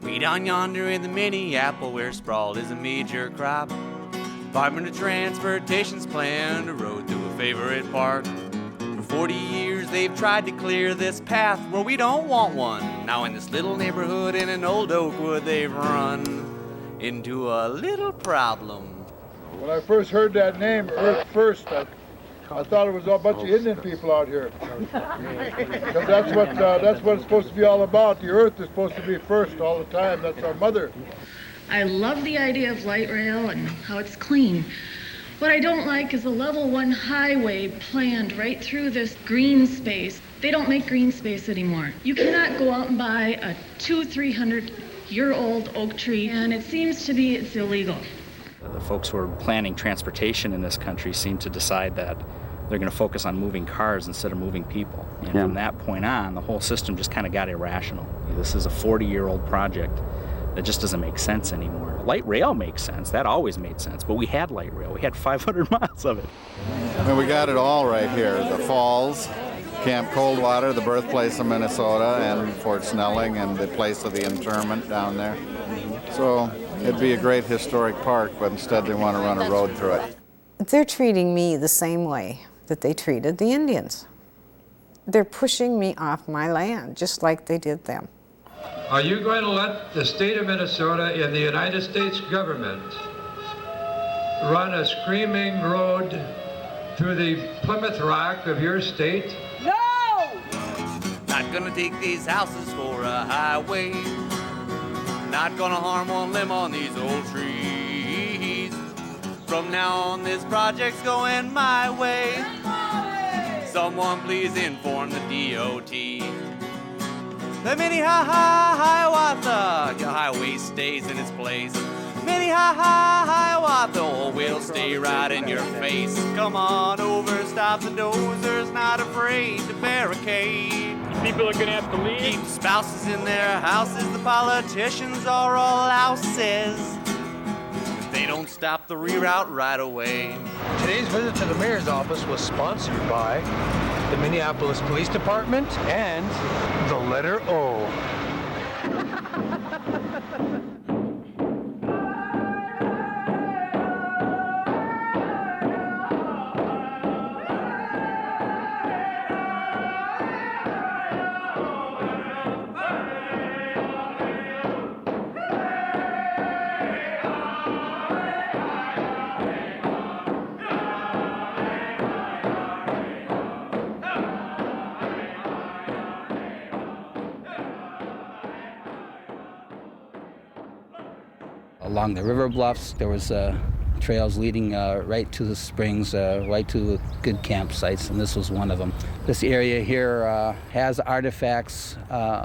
Way down yonder in the mini apple where sprawled is a major crop, Department of Transportation's planned a road through a favorite park. For 40 years they've tried to clear this path where we don't want one. Now in this little neighborhood in an old oak wood they've run into a little problem. When I first heard that name, Earth First, I thought it was a bunch of Indian people out here. Because that's what it's supposed to be all about. The Earth is supposed to be first all the time. That's our mother. I love the idea of light rail and how it's clean. What I don't like is a level 1 highway planned right through this green space. They don't make green space anymore. You cannot go out and buy a 200-300-year-old oak tree, and it seems to be it's illegal. The folks who are planning transportation in this country seem to decide that they're going to focus on moving cars instead of moving people. And from that point on, the whole system just kind of got irrational. This is a 40-year-old project that just doesn't make sense anymore. Light rail makes sense. That always made sense. But we had light rail. We had 500 miles of it. I mean, we got it all right here. The falls, Camp Coldwater, the birthplace of Minnesota, and Fort Snelling, and the place of the internment down there. So it'd be a great historic park, but instead they want to run a road through it. They're treating me the same way that they treated the Indians. They're pushing me off my land, just like they did them. Are you going to let the state of Minnesota and the United States government run a screaming road through the Plymouth Rock of your state? No! Not gonna take these houses for a highway. Not gonna harm one limb on these old trees. From now on, this project's going my way. Someone please inform the DOT. The Minnehaha-Hiawatha highway stays in its place. Minnehaha-Hiawatha will stay right in your face. Come on over, stop the dozers, not afraid to barricade. People are gonna have to leave. Keep spouses in their houses, the politicians are all louses. If they don't stop the reroute right away. Today's visit to the mayor's office was sponsored by the Minneapolis Police Department and the letter O. Along the river bluffs, there was trails leading right to the springs, right to good campsites, and this was one of them. This area here has artifacts,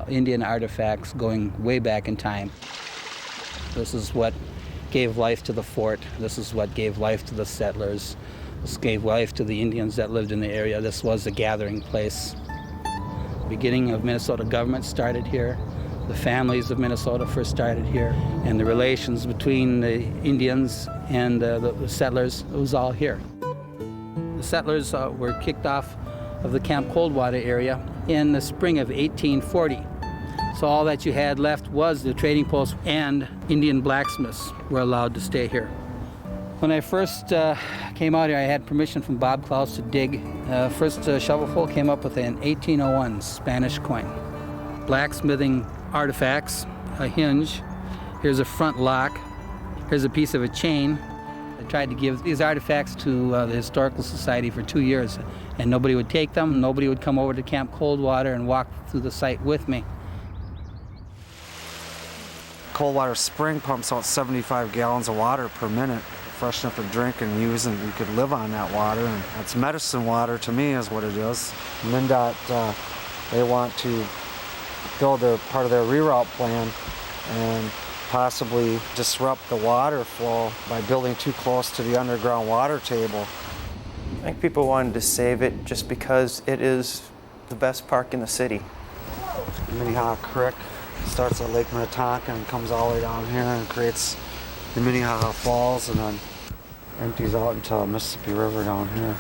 Indian artifacts going way back in time. This is what gave life to the fort. This is what gave life to the settlers. This gave life to the Indians that lived in the area. This was a gathering place. The beginning of Minnesota government started here. The families of Minnesota first started here, and the relations between the Indians and the settlers, it was all here. The settlers were kicked off of the Camp Coldwater area in the spring of 1840. So all that you had left was the trading post, and Indian blacksmiths were allowed to stay here. When I first came out here, I had permission from Bob Klaus to dig. First shovelful came up with an 1801 Spanish coin. Blacksmithing artifacts, a hinge, here's a front lock, here's a piece of a chain. I tried to give these artifacts to the Historical Society for 2 years, and nobody would take them. Nobody would come over to Camp Coldwater and walk through the site with me. Coldwater Spring pumps out 75 gallons of water per minute, fresh enough to drink and use, and you could live on that water. And that's medicine water to me is what it is. MnDOT, they want to build part of their reroute plan and possibly disrupt the water flow by building too close to the underground water table. I think people wanted to save it just because it is the best park in the city. Minnehaha Creek starts at Lake Minnetonka and comes all the way down here and creates the Minnehaha Falls and then empties out into Mississippi River down here.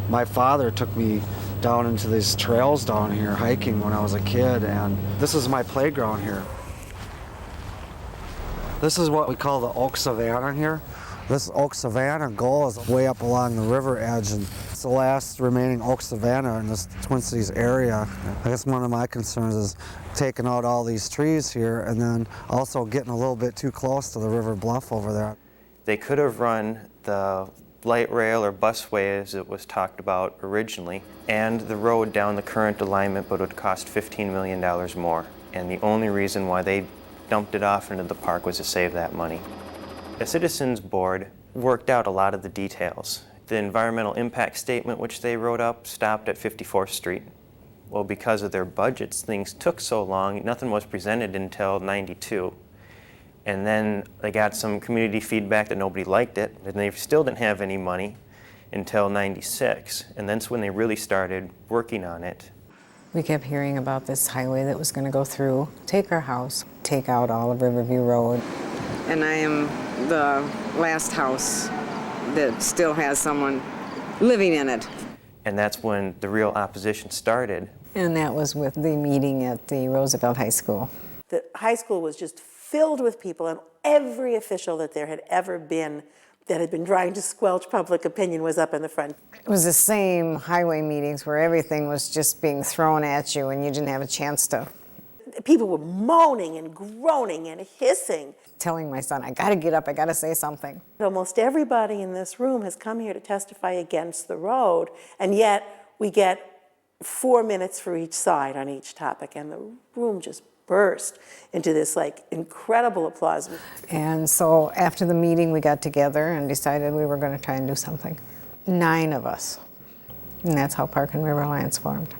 My father took me down into these trails down here hiking when I was a kid, and this is my playground here. This is what we call the oak savanna here. This oak savanna goes way up along the river edge, and it's the last remaining oak savanna in this Twin Cities area. I guess one of my concerns is taking out all these trees here and then also getting a little bit too close to the river bluff over there. They could have run the light rail or busway as it was talked about originally, and the road down the current alignment, but it would cost $15 million more. And the only reason why they dumped it off into the park was to save that money. The Citizens Board worked out a lot of the details. The environmental impact statement which they wrote up stopped at 54th Street. Well, because of their budgets, things took so long, nothing was presented until '92. And then they got some community feedback that nobody liked it, and they still didn't have any money until '96. And that's when they really started working on it. We kept hearing about this highway that was going to go through, take our house, take out all of Riverview Road. And I am the last house that still has someone living in it. And that's when the real opposition started. And that was with the meeting at the Roosevelt High School. The high school was just filled with people, and every official that there had ever been that had been trying to squelch public opinion was up in the front. It was the same highway meetings where everything was just being thrown at you and you didn't have a chance to. People were moaning and groaning and hissing. Telling my son, I gotta get up, I gotta say something. Almost everybody in this room has come here to testify against the road, and yet we get 4 minutes for each side on each topic, and the room just burst into this like incredible applause. And so after the meeting we got together and decided we were going to try and do something. 9 of us. And that's how Park and River Alliance formed.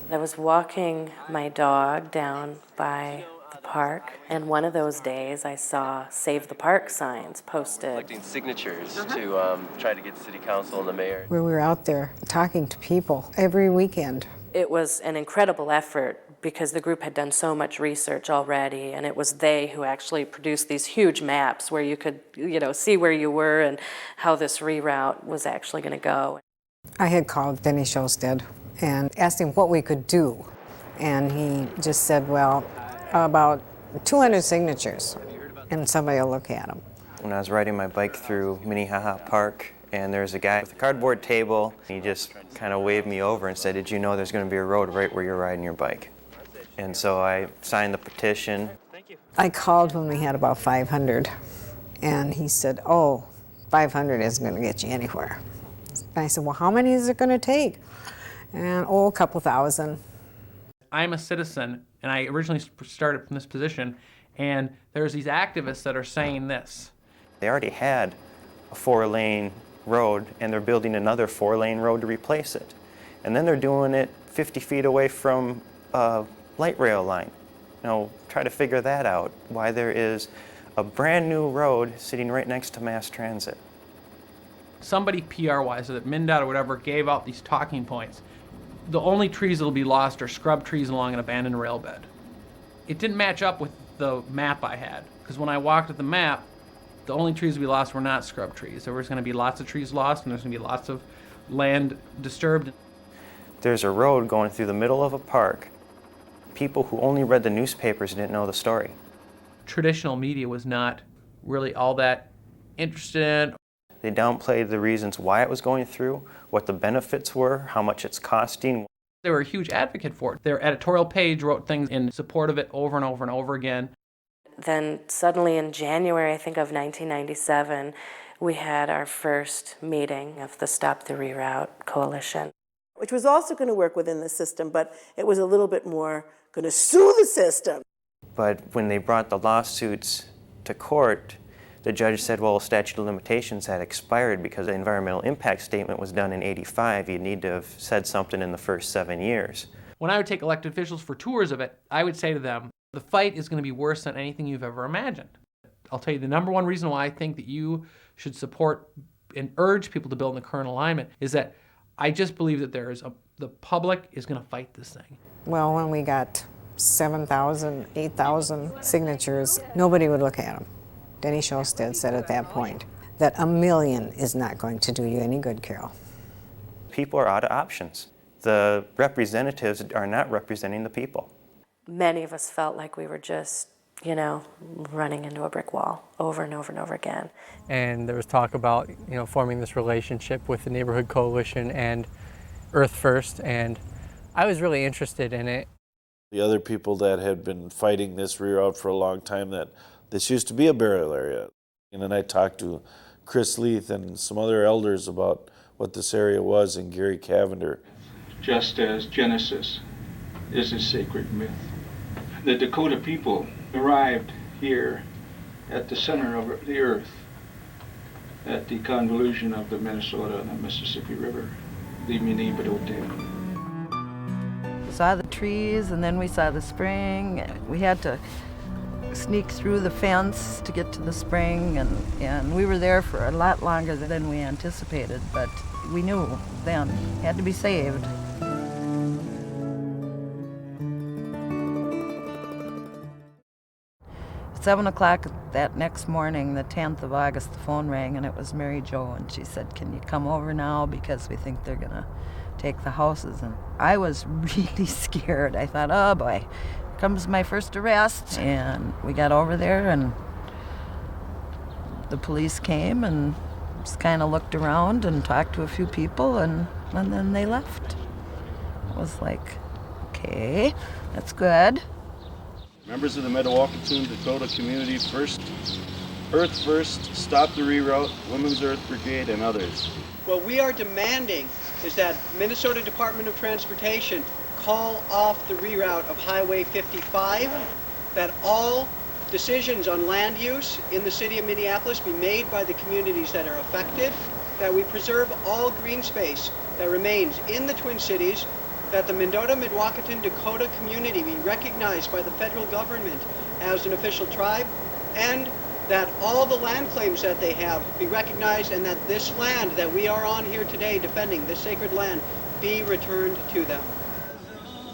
I was walking my dog down by the park, and one of those days I saw Save the Park signs posted. Collecting signatures to try to get city council and the mayor. Where we were out there talking to people every weekend. It was an incredible effort because the group had done so much research already, and it was they who actually produced these huge maps where you could, see where you were and how this reroute was actually going to go. I had called Denny Shosted and asked him what we could do, and he just said, well, about 200 signatures, and somebody will look at them. When I was riding my bike through Minnehaha Park, and there was a guy with a cardboard table, he just kind of waved me over and said, did you know there's going to be a road right where you're riding your bike? And so I signed the petition. I called when we had about 500, and he said, oh, 500 isn't going to get you anywhere. And I said, well, how many is it going to take? And, a couple thousand. I'm a citizen, and I originally started from this position, and there's these activists that are saying this. They already had a 4-lane road, and they're building another 4-lane road to replace it. And then they're doing it 50 feet away from a light rail line. Try to figure that out, why there is a brand new road sitting right next to mass transit. Somebody PR-wise, or that MnDOT or whatever, gave out these talking points. The only trees that will be lost are scrub trees along an abandoned rail bed. It didn't match up with the map I had, because when I walked at the map, the only trees we lost were not scrub trees. There was going to be lots of trees lost, and there's going to be lots of land disturbed. There's a road going through the middle of a park. People who only read the newspapers didn't know the story. Traditional media was not really all that interested in. They downplayed the reasons why it was going through, what the benefits were, how much it's costing. They were a huge advocate for it. Their editorial page wrote things in support of it over and over and over again. Then suddenly in January, I think, of 1997, we had our first meeting of the Stop the Reroute Coalition. Which was also going to work within the system, but it was a little bit more going to sue the system. But when they brought the lawsuits to court, the judge said, well, statute of limitations had expired because the environmental impact statement was done in '85. You need to have said something in the first 7 years. When I would take elected officials for tours of it, I would say to them, the fight is going to be worse than anything you've ever imagined. I'll tell you the number one reason why I think that you should support and urge people to build in the current alignment is that I just believe that the public is going to fight this thing. Well, when we got 7,000, 8,000 signatures, nobody would look at them. Denny Shosted said at that point that 1 million is not going to do you any good, Carol. People are out of options. The representatives are not representing the people. Many of us felt like we were just, running into a brick wall over and over and over again. And there was talk about, forming this relationship with the Neighborhood Coalition and Earth First, and I was really interested in it. The other people that had been fighting this reroute for a long time, that this used to be a burial area. And then I talked to Chris Leith and some other elders about what this area was, and Gary Cavender. Just as Genesis is a sacred myth, the Dakota people arrived here at the center of the earth, at the convolution of the Minnesota and the Mississippi River, the Mini-Badote. We saw the trees, and then we saw the spring. We had to sneak through the fence to get to the spring, and we were there for a lot longer than we anticipated, but we knew then it had to be saved. At 7 o'clock that next morning, the 10th of August, the phone rang, and it was Mary Jo, and she said, "Can you come over now, because we think they're gonna take the houses." And I was really scared. I thought, oh boy, here comes my first arrest. And we got over there, and the police came and just kind of looked around and talked to a few people, and then they left. It was like, okay, that's good. Members of the Metawakanton Dakota Community First, Earth First, Stop the Reroute, Women's Earth Brigade, and others. What we are demanding is that Minnesota Department of Transportation call off the reroute of Highway 55, that all decisions on land use in the city of Minneapolis be made by the communities that are affected, that we preserve all green space that remains in the Twin Cities, that the Mendota-Midwakanton Dakota community be recognized by the federal government as an official tribe, and that all the land claims that they have be recognized, and that this land that we are on here today defending, this sacred land, be returned to them.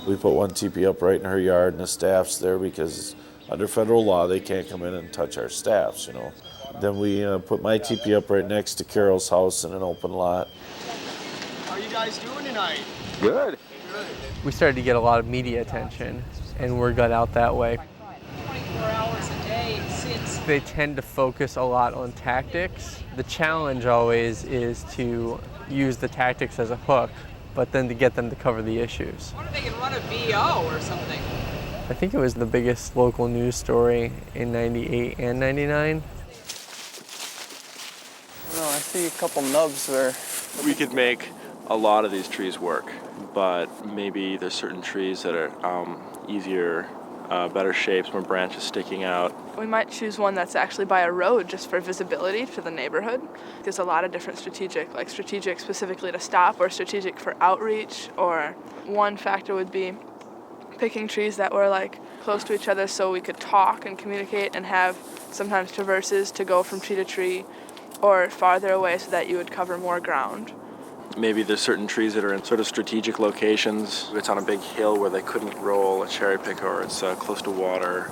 We put one teepee up right in her yard, and the staff's there because under federal law they can't come in and touch our staffs, Then we put my teepee up right next to Carol's house in an open lot. How are you guys doing tonight? Good. We started to get a lot of media attention, and word got out that way. 24 hours a day, since They tend to focus a lot on tactics. The challenge always is to use the tactics as a hook, but then to get them to cover the issues. what if they can run a VO or something? I think it was the biggest local news story in '98 and '99. I see a couple nubs there. We could make a lot of these trees work, but maybe there's certain trees that are easier, better shapes, more branches sticking out. We might choose one that's actually by a road just for visibility to the neighborhood. There's a lot of different strategic specifically to stop, or strategic for outreach, or one factor would be picking trees that were close to each other so we could talk and communicate and have sometimes traverses to go from tree to tree, or farther away so that you would cover more ground. Maybe there's certain trees that are in sort of strategic locations. It's on a big hill where they couldn't roll a cherry picker, or it's close to water,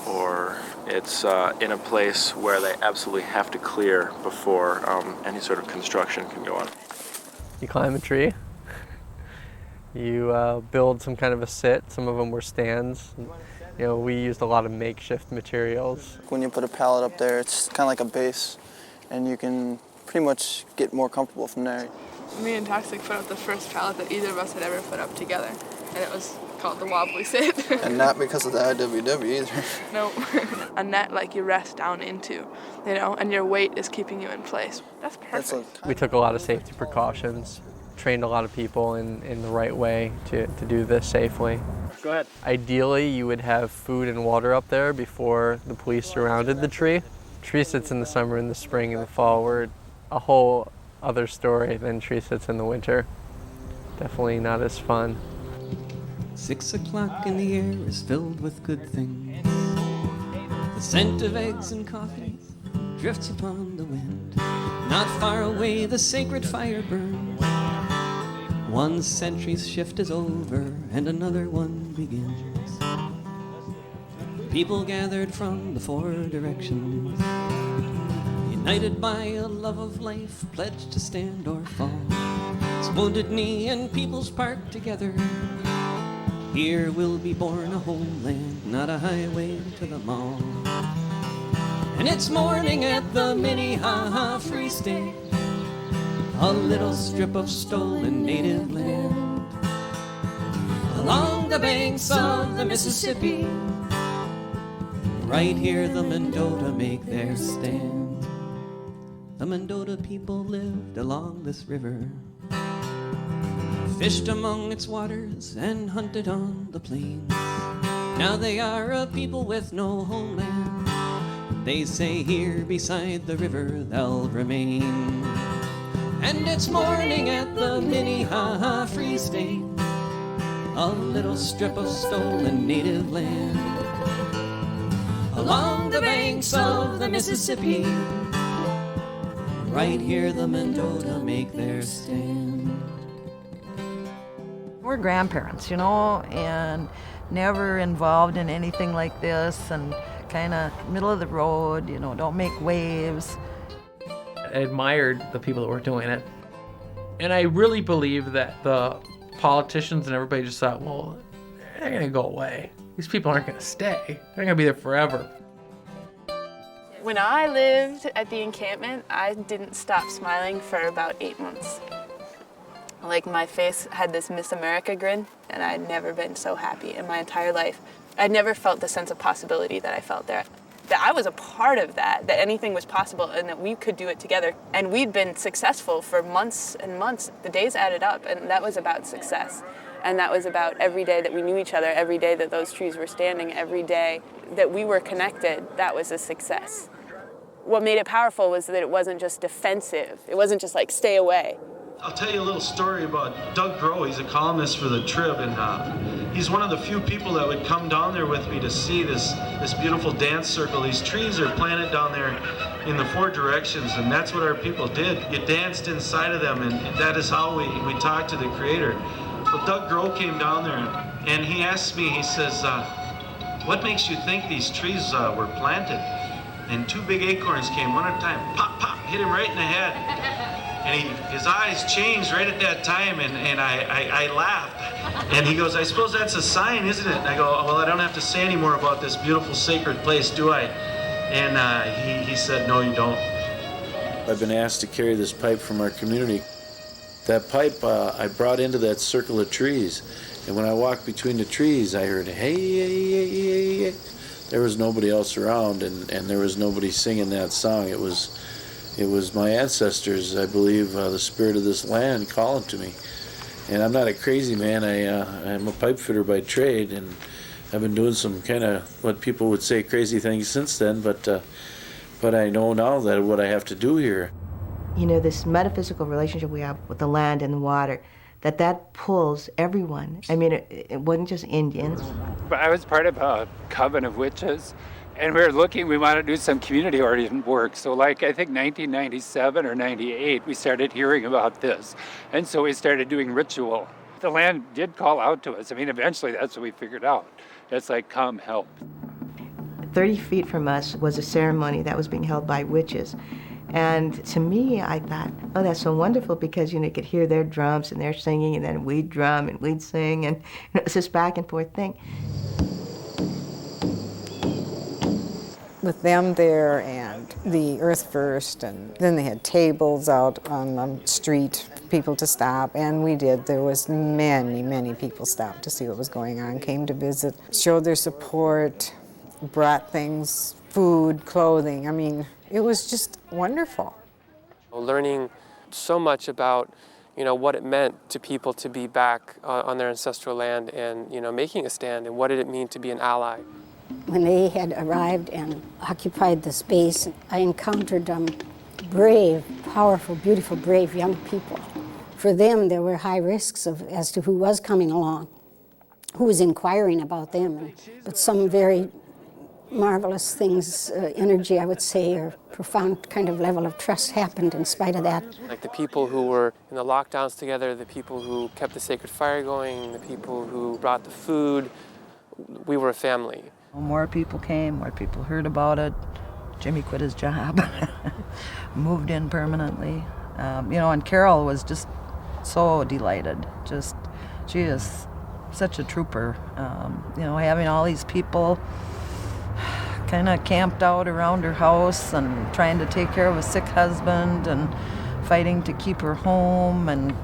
or it's in a place where they absolutely have to clear before any sort of construction can go on. You climb a tree, you build some kind of a sit. Some of them were stands. We used a lot of makeshift materials. When you put a pallet up there, it's kind of like a base, and you can pretty much get more comfortable from there. Me and Toxic put up the first pallet that either of us had ever put up together, and it was called the wobbly sit. And not because of the IWW either. No, a net you rest down into, and your weight is keeping you in place. That's perfect. We took a lot of safety precautions, trained a lot of people in the right way to do this safely. Go ahead. Ideally, you would have food and water up there before the police surrounded the tree. Tree sits in the summer, in the spring, and the fall were a whole other story than tree sits in the winter. Definitely not as fun. 6 o'clock and the air is filled with good things. The scent of eggs and coffee, drifts upon the wind. Not far away the sacred fire burns. One century's shift is over and another one begins. People gathered from the four directions, united by a love of life, pledged to stand or fall. It's Wounded Knee and People's Park together. Here will be born a homeland, not a highway to the mall. And it's morning at the Minnehaha Free State, a little strip of stolen native land. Along the banks of the Mississippi, right here the Mendota make their stand. The Mendota people lived along this river, fished among its waters and hunted on the plains. Now they are a people with no homeland. They say here beside the river they'll remain. And it's morning at the Minnehaha Free State, a little strip of stolen native land. Along the banks of the Mississippi, right here the Mendota make their stand. We're grandparents, and never involved in anything like this, and kind of middle of the road, don't make waves. I admired the people that were doing it. And I really believe that the politicians and everybody just thought, well, they're going to go away. These people aren't going to stay. They're going to be there forever. When I lived at the encampment, I didn't stop smiling for about 8 months. Like, my face had this Miss America grin, and I'd never been so happy in my entire life. I'd never felt the sense of possibility that I felt there. That I was a part of that anything was possible and that we could do it together. And we'd been successful for months and months. The days added up, and that was about success. And that was about every day that we knew each other, every day that those trees were standing, every day that we were connected, that was a success. What made it powerful was that it wasn't just defensive. It wasn't just like, stay away. I'll tell you a little story about Doug Groh. He's a columnist for the Trib, and he's one of the few people that would come down there with me to see this beautiful dance circle. These trees are planted down there in the four directions, and that's what our people did. You danced inside of them, and that is how we talked to the Creator. But Doug Groh came down there, and he asked me, he says, what makes you think these trees were planted? And two big acorns came one at a time, pop, pop, hit him right in the head. And his eyes changed right at that time, and I laughed. And he goes, I suppose that's a sign, isn't it? And I go, well, I don't have to say any more about this beautiful sacred place, do I? And he said, no, you don't. I've been asked to carry this pipe from our community. That pipe I brought into that circle of trees. And when I walked between the trees, I heard, hey, hey, hey, hey, hey. There was nobody else around, and there was nobody singing that song. It was my ancestors, I believe, the spirit of this land calling to me. And I'm not a crazy man. I'm a pipe fitter by trade, and I've been doing some kind of what people would say crazy things since then, but I know now that what I have to do here. This metaphysical relationship we have with the land and the water, that pulls everyone. I mean, it wasn't just Indians. But I was part of a coven of witches, and we were looking, we wanted to do some community-oriented work. So like, I think 1997 or 98, we started hearing about this. And so we started doing ritual. The land did call out to us. I mean, eventually that's what we figured out. It's like, come help. 30 feet from us was a ceremony that was being held by witches. And to me, I thought, oh, that's so wonderful, because, you could hear their drums and they're singing, and then we'd drum and we'd sing, and it's this back and forth thing. With them there and the Earth First, and then they had tables out on the street for people to stop, and we did. There was many, many people stopped to see what was going on, came to visit, showed their support, brought things, food, clothing. I mean, it was just wonderful. Learning so much about, what it meant to people to be back on their ancestral land, and, making a stand, and what did it mean to be an ally. When they had arrived and occupied the space, I encountered brave, powerful, beautiful, brave young people. For them, there were high risks as to who was coming along, who was inquiring about them, but some very marvelous things, energy, I would say, or profound kind of level of trust happened in spite of that. Like the people who were in the lockdowns together, the people who kept the sacred fire going, the people who brought the food, we were a family. More people came, more people heard about it. Jimmy quit his job, moved in permanently. And Carol was just so delighted. She is such a trooper. Having all these people kind of camped out around her house and trying to take care of a sick husband and fighting to keep her home. And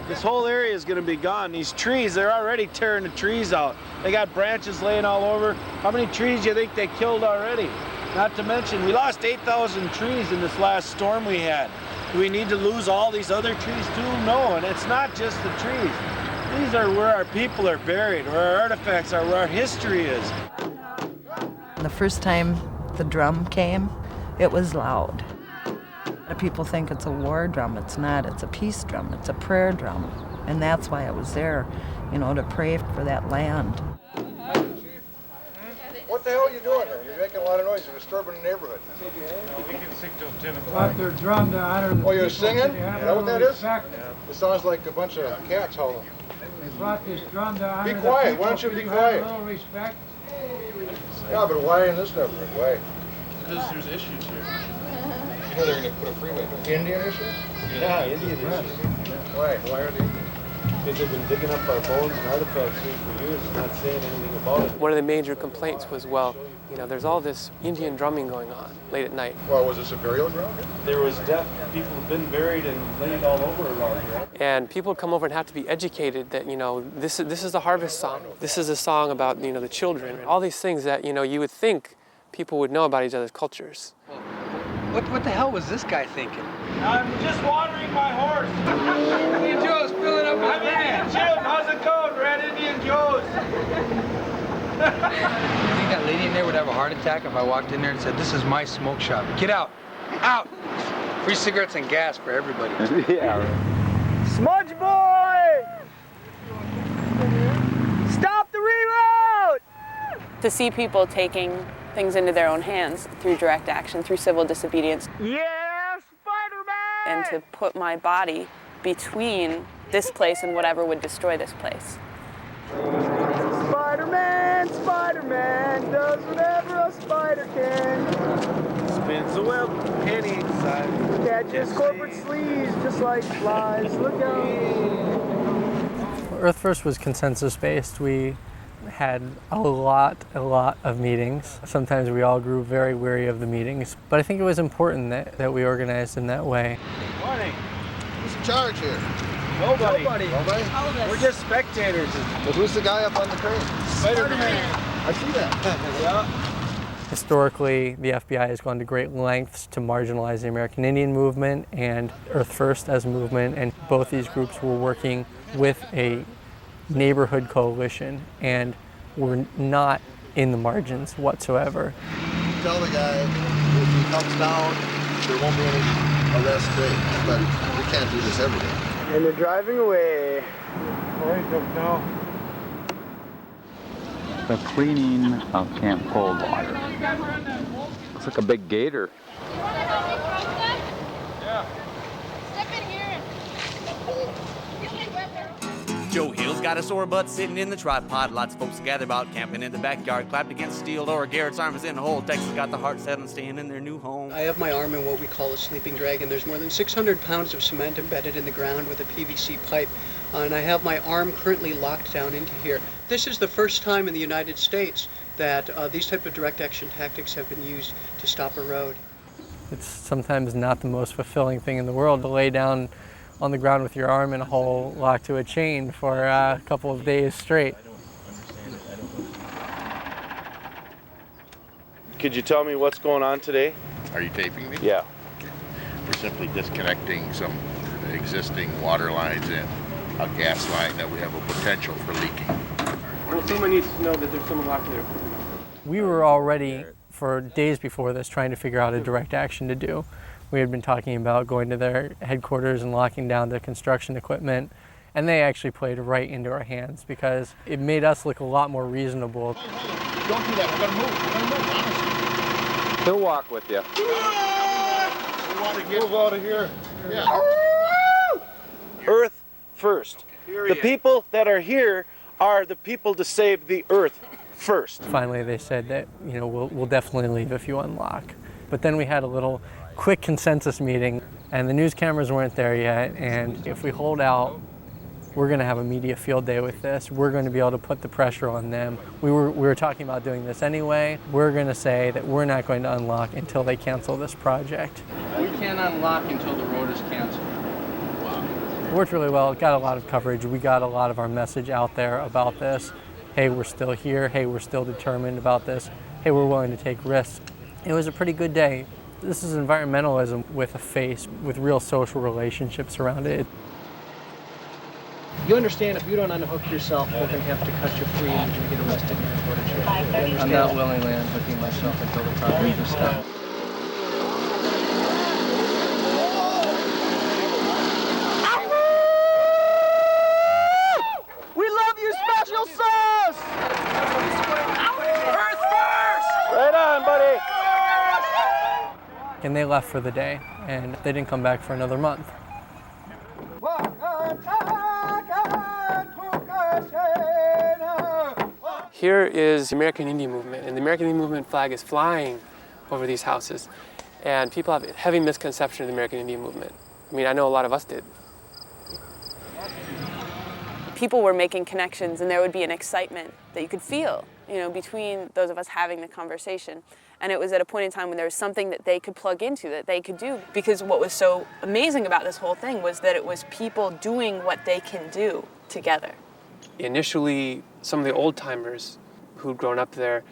this whole area is going to be gone. These trees, they're already tearing the trees out. They got branches laying all over. How many trees do you think they killed already? Not to mention, we lost 8,000 trees in this last storm we had. Do we need to lose all these other trees too? No, and it's not just the trees. These are where our people are buried, where our artifacts are, where our history is. the first time the drum came, it was loud. People think it's a war drum. It's not. It's a peace drum. It's a prayer drum. And that's why I was there, to pray for that land. What the hell are you doing here? You're making a lot of noise. You're disturbing the neighborhood. We can sing till 10 o'clock. Their drum to honor the you're singing? Is that what that is? Respect. It sounds like a bunch of cats howling. They brought this drum to honor Be quiet. the Why don't you be people quiet? have a little respect. Yeah, but why in this neighborhood? Why? Because there's issues here. You know they're going to put a freeway. Indian issues? Yeah, Indian issues. Why? Why are they? Because they've been digging up our bones and artifacts here for years and not saying anything about it. One of the major complaints was, there's all this Indian drumming going on late at night. Well, was this a burial ground? There was death. People have been buried and laid all over around here. And people would come over and have to be educated that, this is the harvest song. This is a song about, the children. All these things that, you would think people would know about each other's cultures. What the hell was this guy thinking? I'm just watering my horse. Indian Joe's filling up his I'm Indian Jim. How's it going, Red Indian Joe's? You think that lady in there would have a heart attack if I walked in there and said, "This is my smoke shop. Get out. Out. Free cigarettes and gas for everybody." Yeah. Smudge boy! Stop the reroute! To see people taking things into their own hands through direct action, through civil disobedience. Yeah, Spider-Man! And to put my body between this place and whatever would destroy this place. Spider-Man, Spider-Man does whatever a spider can. Spins a web, penny inside. Catches corporate sleeves just like flies. Look out. Earth First was consensus-based. We had a lot of meetings. Sometimes we all grew very weary of the meetings, but I think it was important that we organized in that way. Morning. Who's in charge here? Nobody. Nobody? We're just spectators. But who's the guy up on the crane? Spider-Man. I see that. Yeah. Historically, the FBI has gone to great lengths to marginalize the American Indian movement and Earth First as a movement, and both these groups were working with a neighborhood coalition, and we're not in the margins whatsoever. Tell the guy if he comes down, there won't be any arrest rate, but we can't do this every day. And they're driving away. Now. The cleaning of Camp Coldwater. Looks like a big gator. Joe Hill's got a sore butt sitting in the tripod. Lots of folks gather about camping in the backyard, clapped against the steel door. Garrett's arm is in a hole. Texas got the heart set on staying in their new home. I have my arm in what we call a sleeping dragon. There's more than 600 pounds of cement embedded in the ground with a PVC pipe, and I have my arm currently locked down into here. This is the first time in the United States that these type of direct action tactics have been used to stop a road. It's sometimes not the most fulfilling thing in the world to lay down on the ground with your arm in a hole locked to a chain for a couple of days straight. Could you tell me what's going on today? Are you taping me? Yeah. We're simply disconnecting some existing water lines and a gas line that we have a potential for leaking. Well, someone needs to know that there's someone locked there. We were already, for days before this, trying to figure out a direct action to do. We had been talking about going to their headquarters and locking down the construction equipment And they actually played right into our hands because it made us look a lot more reasonable. Don't do that. We're gonna move. He'll walk with you. We want to move out of here. Yeah. Earth first. The people that are here are the people to save the earth first. Finally, they said that, we'll definitely leave if you unlock. But then we had a little quick consensus meeting, and the news cameras weren't there yet, and if we hold out, we're going to have a media field day with this. We're going to be able to put the pressure on them. We were talking about doing this anyway. We're going to say that we're not going to unlock until they cancel this project. We can't unlock until the road is canceled. It worked really well. It got a lot of coverage. We got a lot of our message out there about this. Hey, we're still here. Hey, we're still determined about this. Hey, we're willing to take risks. It was a pretty good day. This is environmentalism with a face, with real social relationships around it. You understand if you don't unhook yourself, we're going to have to cut you free and you're going to get arrested and go to jail. I'm not willingly unhooking myself until the project is stopped. We love you, Special Sauce! Earth first! Right on, buddy! And they left for the day, and they didn't come back for another month. Here is the American Indian Movement, and the American Indian Movement flag is flying over these houses. And people have a heavy misconception of the American Indian Movement. I mean, I know a lot of us did. People were making connections, and there would be an excitement that you could feel, between those of us having the conversation. And it was at a point in time when there was something that they could plug into, that they could do. Because what was so amazing about this whole thing was that it was people doing what they can do together. Initially, some of the old-timers who'd grown up there,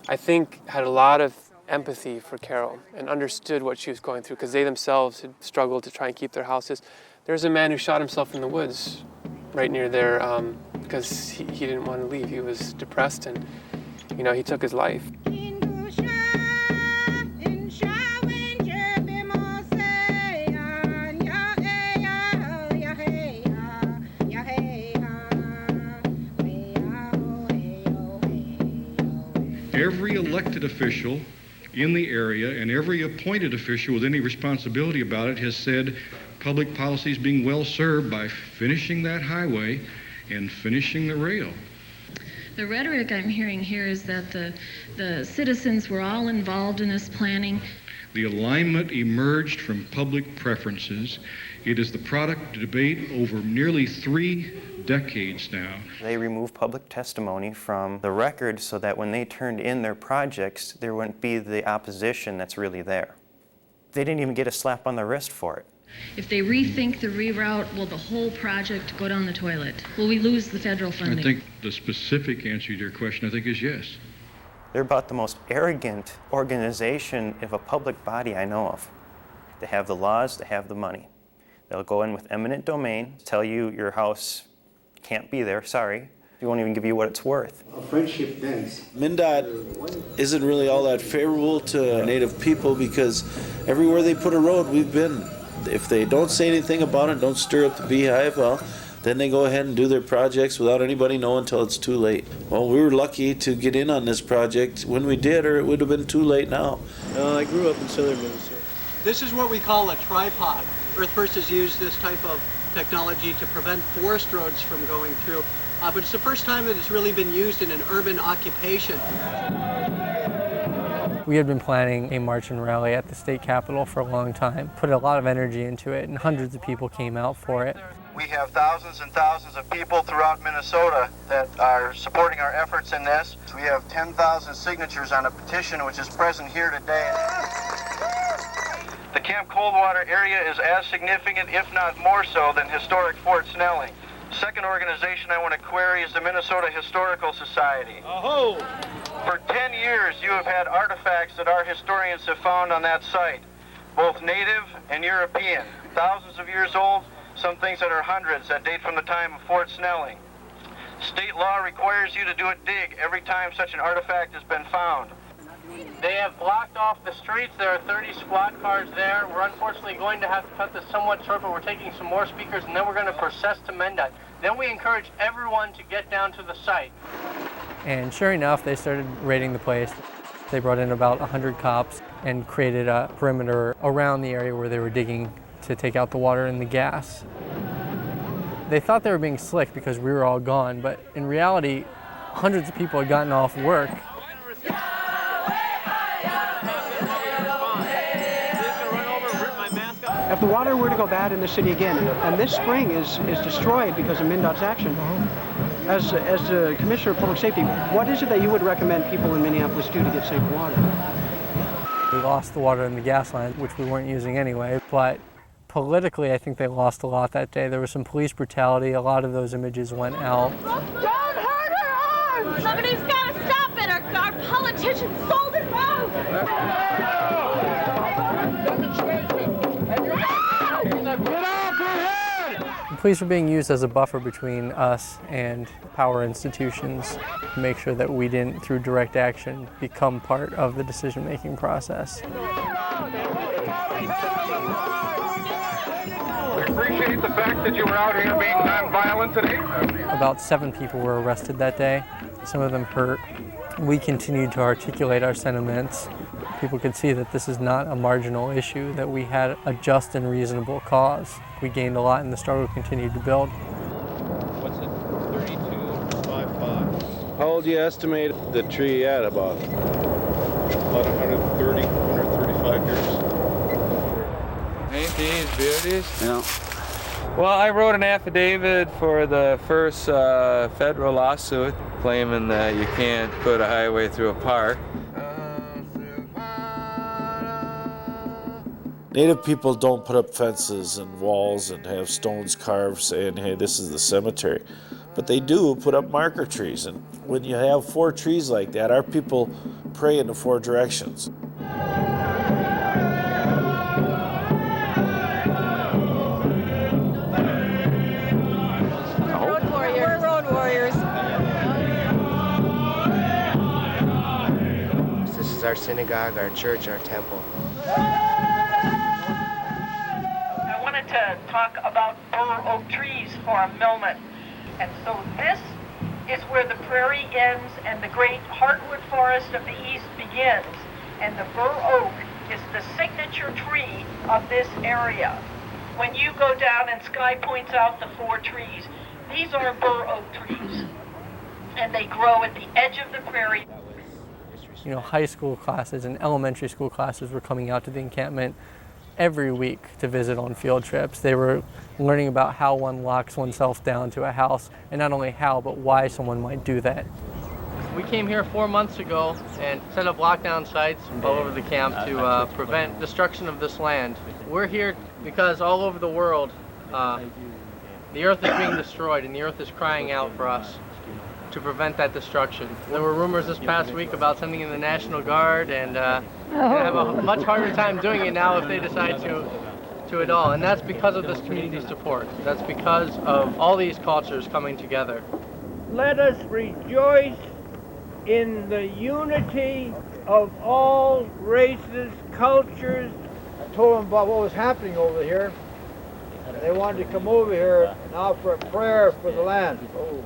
I think, had a lot of empathy for Carol and understood what she was going through because they themselves had struggled to try and keep their houses. There's a man who shot himself in the woods right near there because he didn't want to leave. He was depressed and, he took his life. Every elected official in the area and every appointed official with any responsibility about it has said public policy is being well served by finishing that highway and finishing the rail. The rhetoric I'm hearing here is that the citizens were all involved in this planning. The alignment emerged from public preferences. It is the product of debate over nearly 3 decades now. They removed public testimony from the record so that when they turned in their projects, there wouldn't be the opposition that's really there. They didn't even get a slap on the wrist for it. If they rethink the reroute, will the whole project go down the toilet? Will we lose the federal funding? I think the specific answer to your question, I think, is yes. They're about the most arrogant organization of a public body I know of. They have the laws, they have the money. They'll go in with eminent domain, tell you your house can't be there, sorry. They won't even give you what it's worth. Friendship dance. MnDOT isn't really all that favorable to Native people because everywhere they put a road, we've been. If they don't say anything about it, don't stir up the beehive, well, then they go ahead and do their projects without anybody knowing until it's too late. Well, we were lucky to get in on this project when we did, or it would have been too late now. I grew up in southern Minnesota. This is what we call a tripod. Earth First has used this type of technology to prevent forest roads from going through, but it's the first time that it's really been used in an urban occupation. We had been planning a march and rally at the state capitol for a long time, put a lot of energy into it, and hundreds of people came out for it. We have thousands and thousands of people throughout Minnesota that are supporting our efforts in this. We have 10,000 signatures on a petition which is present here today. The Camp Coldwater area is as significant, if not more so, than historic Fort Snelling. Second organization I want to query is the Minnesota Historical Society. Oh. For 10 years, you have had artifacts that our historians have found on that site, both native and European, thousands of years old, some things that are hundreds that date from the time of Fort Snelling. State law requires you to do a dig every time such an artifact has been found. They have blocked off the streets. There are 30 squad cars there. We're unfortunately going to have to cut this somewhat short, but we're taking some more speakers, and then we're going to process to MnDOT. Then we encourage everyone to get down to the site. And sure enough, they started raiding the place. They brought in about 100 cops and created a perimeter around the area where they were digging to take out the water and the gas. They thought they were being slick because we were all gone, but in reality, hundreds of people had gotten off work. If the water were to go bad in the city again, and this spring is destroyed because of MnDOT's action, as the Commissioner of Public Safety, what is it that you would recommend people in Minneapolis do to get safe water? We lost the water and the gas line, which we weren't using anyway, but politically I think they lost a lot that day. There was some police brutality. A lot of those images went out. Don't hurt her arms! Somebody's got to stop it! Our politicians sold it out! The police were being used as a buffer between us and power institutions to make sure that we didn't, through direct action, become part of the decision-making process. We appreciate the fact that you were out here being nonviolent today. About 7 people were arrested that day, some of them hurt. We continued to articulate our sentiments. People could see that this is not a marginal issue, that we had a just and reasonable cause. We gained a lot and the struggle continued to build. What's it, 32.55. How old do you estimate the tree at about? About 130, 135 years. Ain't these beauties? Yeah. Well, I wrote an affidavit for the first federal lawsuit claiming that you can't put a highway through a park. Native people don't put up fences and walls and have stones carved saying, hey, this is the cemetery. But they do put up marker trees. And when you have 4 trees like that, our people pray in the 4 directions. We're road warriors. This is our synagogue, our church, our temple. I wanted to talk about bur oak trees for a moment. And so this is where the prairie ends and the great hardwood forest of the east begins. And the bur oak is the signature tree of this area. When you go down and Sky points out the 4 trees, these are bur oak trees. And they grow at the edge of the prairie. You know, high school classes and elementary school classes were coming out to the encampment every week to visit on field trips. They were learning about how one locks oneself down to a house, and not only how, but why someone might do that. We came here 4 months ago and set up lockdown sites all over the camp to prevent destruction of this land. We're here because all over the world, the earth is being destroyed and the earth is crying out for us to prevent that destruction. There were rumors this past week about sending in the National Guard, and they're gonna have a much harder time doing it now if they decide to at all. And that's because of this community support. That's because of all these cultures coming together. Let us rejoice in the unity of all races, cultures. I told them about what was happening over here. And they wanted to come over here and offer a prayer for the land. Oh.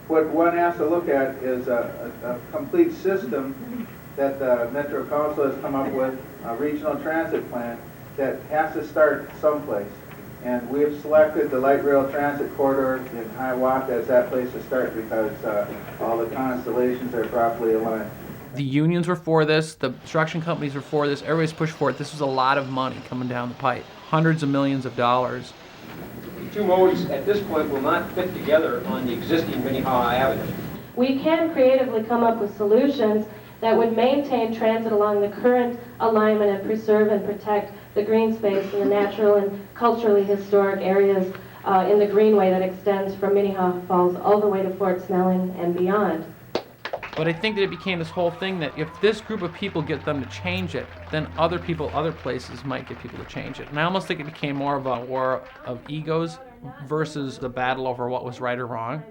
What one has to look at is a complete system that the Metro Council has come up with, a regional transit plan that has to start someplace. And we have selected the light rail transit corridor in Hiawatha as that place to start because all the constellations are properly aligned. The unions were for this, the construction companies were for this, everybody's pushed for it. This was a lot of money coming down the pipe, hundreds of millions of dollars. The 2 roads at this point will not fit together on the existing Minnehaha Avenue. We can creatively come up with solutions that would maintain transit along the current alignment and preserve and protect the green space and the natural and culturally historic areas in the greenway that extends from Minnehaha Falls all the way to Fort Snelling and beyond. But I think that it became this whole thing that if this group of people get them to change it, then other people, other places might get people to change it. And I almost think it became more of a war of egos versus the battle over what was right or wrong.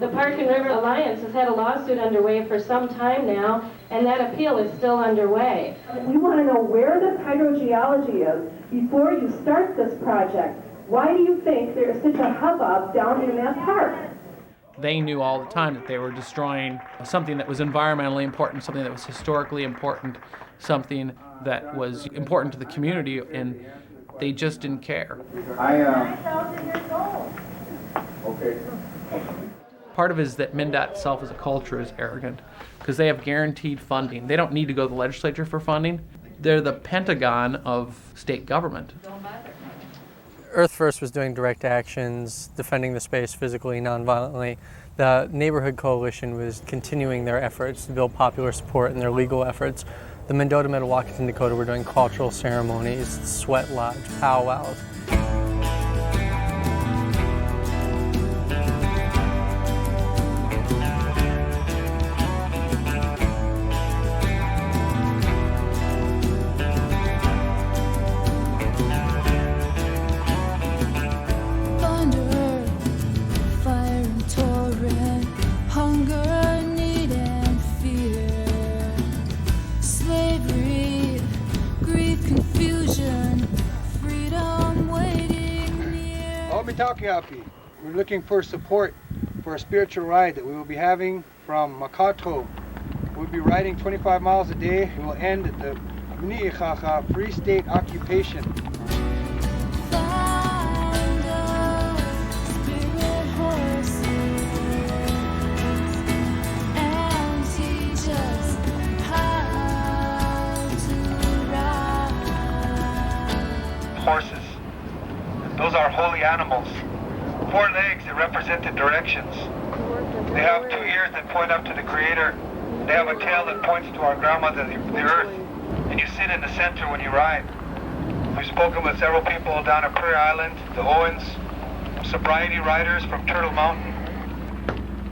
The Park and River Alliance has had a lawsuit underway for some time now, and that appeal is still underway. We want to know where the hydrogeology is before you start this project. Why do you think there is such a hubbub down in that park? They knew all the time that they were destroying something that was environmentally important, something that was historically important, something that was important to the community, and they just didn't care. 9,000 years old. Okay. Part of it is that MnDOT itself as a culture is arrogant because they have guaranteed funding. They don't need to go to the legislature for funding. They're the Pentagon of state government. Earth First was doing direct actions, defending the space physically, nonviolently. The Neighborhood Coalition was continuing their efforts to build popular support in their legal efforts. The Mendota Mdewakanton Dakota were doing cultural ceremonies, sweat lodge, powwows. We're looking for support for a spiritual ride that we will be having from Makato. We'll be riding 25 miles a day. We will end at the Mni'ichacha Free State occupation. Horses. Those are holy animals. 4 legs that represent the directions. They have 2 ears that point up to the Creator. They have a tail that points to our grandmother, the earth. And you sit in the center when you ride. We've spoken with several people down at Prairie Island, the Owens, sobriety riders from Turtle Mountain.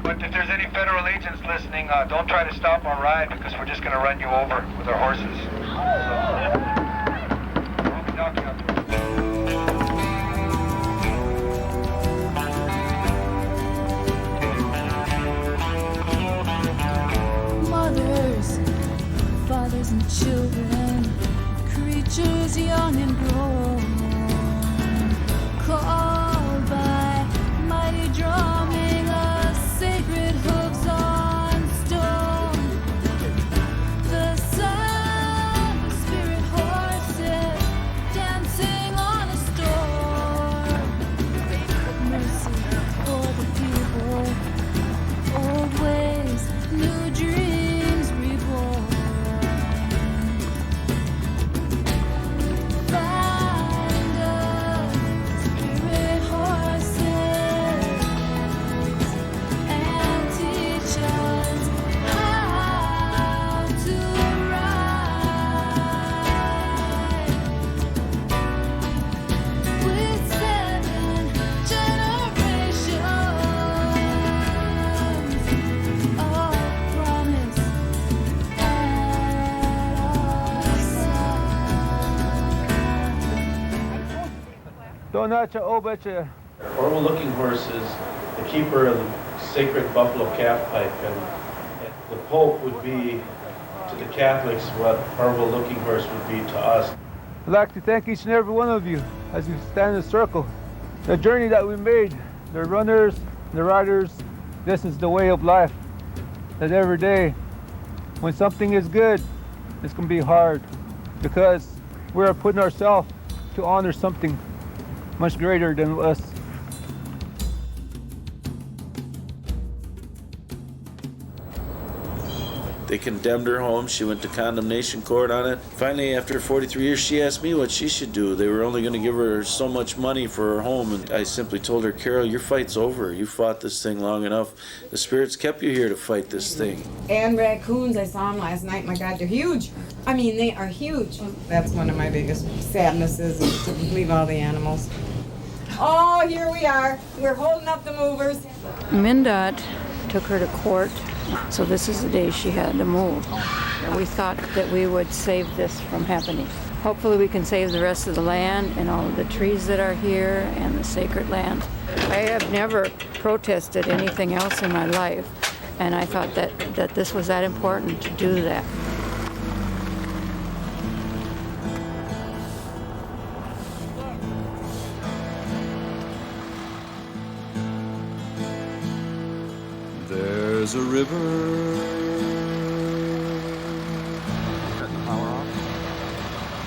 But if there's any federal agents listening, don't try to stop our ride because we're just going to run you over with our horses. Mothers, fathers and children, creatures young and grown, called by mighty drumming of sacred hooves on stone. The sound of spirit horses dancing on a storm. Mercy for the people, old ways, new dreams reborn. Find us spirit horses and teach us how to ride with 7 generations of promise at our side. Donacha Obacha. Orville Looking Horse is the keeper of the sacred buffalo calf pipe, and the Pope would be to the Catholics what Orville Looking Horse would be to us. I'd like to thank each and every one of you as we stand in a circle. The journey that we made, the runners, the riders, this is the way of life. That every day, when something is good, it's going to be hard because we're putting ourselves to honor something much greater than us. They condemned her home. She went to condemnation court on it. Finally, after 43 years, she asked me what she should do. They were only going to give her so much money for her home, and I simply told her, Carol, your fight's over. You fought this thing long enough. The spirits kept you here to fight this thing. And raccoons, I saw them last night. My God, they're huge. I mean, they are huge. That's one of my biggest sadnesses, is to leave all the animals. Oh, here we are. We're holding up the movers. MnDOT took her to court So this is the day she had to move. And we thought that we would save this from happening. Hopefully we can save the rest of the land and all of the trees that are here and the sacred land. I have never protested anything else in my life, and I thought that this was that important to do that. There's a river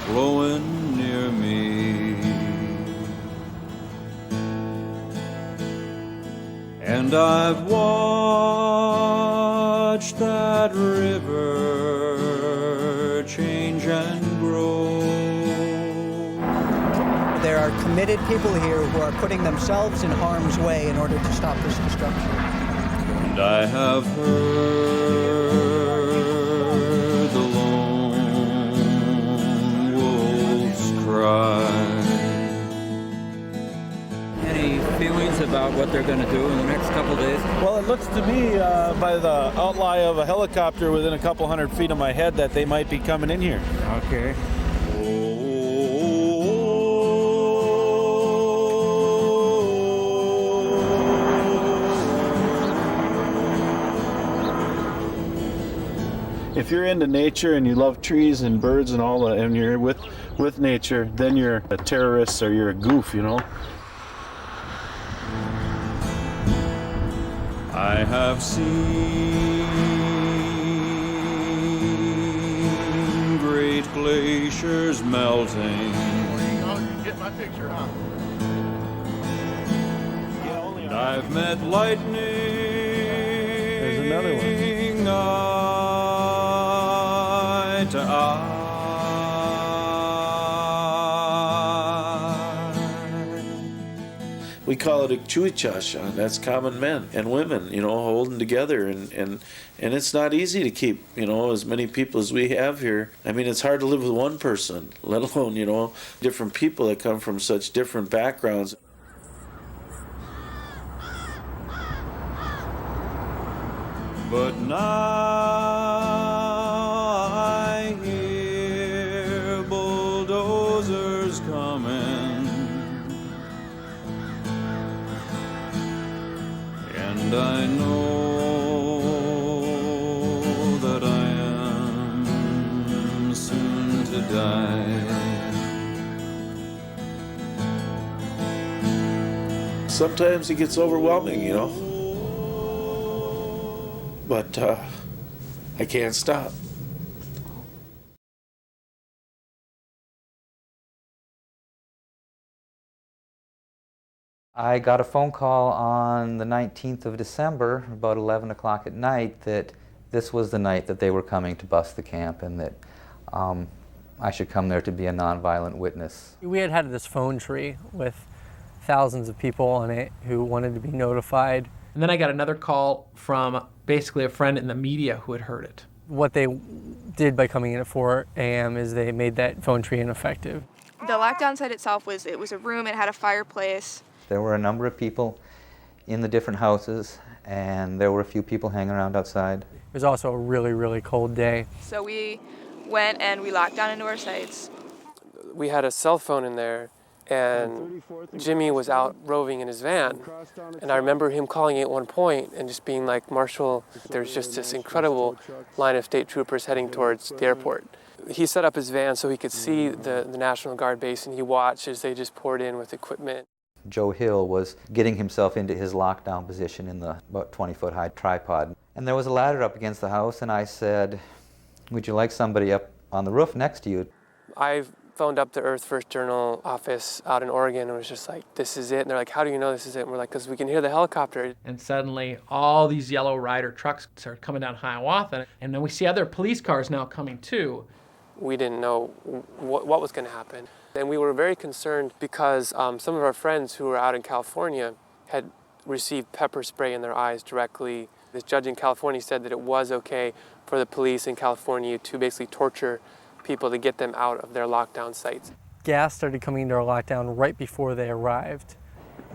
flowing near me, and I've watched that river change and grow. There are committed people here who are putting themselves in harm's way in order to stop this destruction. And I have heard the lone wolves cry. Any feelings about what they're going to do in the next couple days? Well, it looks to me by the outline of a helicopter within a couple hundred feet of my head that they might be coming in here. Okay. If you're into nature and you love trees and birds and all that, and you're with nature, then you're a terrorist or you're a goof, you know? I have seen great glaciers melting. You get my picture, huh? And I've met lightning. There's another one. Eye to eye. We call it a chuichasha. That's common men and women, you know, holding together, and it's not easy to keep, you know, as many people as we have here. I mean, it's hard to live with one person, let alone, you know, different people that come from such different backgrounds. But now I hear bulldozers coming, and I know that I am soon to die. Sometimes it gets overwhelming, you know. But I can't stop. I got a phone call on the 19th of December, about 11 o'clock at night, that this was the night that they were coming to bust the camp, and that I should come there to be a nonviolent witness. We had this phone tree with thousands of people on it who wanted to be notified. And then I got another call from basically a friend in the media who had heard it. What they did by coming in at 4 a.m. is they made that phone tree ineffective. The lockdown site itself was a room, it had a fireplace. There were a number of people in the different houses, and there were a few people hanging around outside. It was also a really, really cold day. So we went and we locked down into our sites. We had a cell phone in there, and Jimmy was out roving in his van, and I remember him calling at one point and just being like, Marshall, there's just this incredible line of state troopers heading towards the airport. He set up his van so he could see the National Guard base, and he watched as they just poured in with equipment. Joe Hill was getting himself into his lockdown position in the about 20-foot high tripod. And there was a ladder up against the house, and I said, would you like somebody up on the roof next to you? I phoned up the Earth First Journal office out in Oregon and was just like, this is it. And they're like, how do you know this is it? And we're like, because we can hear the helicopter. And suddenly all these yellow Ryder trucks start coming down Hiawatha, and then we see other police cars now coming too. We didn't know what was going to happen. And we were very concerned because some of our friends who were out in California had received pepper spray in their eyes directly. This judge in California said that it was okay for the police in California to basically torture people to get them out of their lockdown sites. Gas started coming into our lockdown right before they arrived.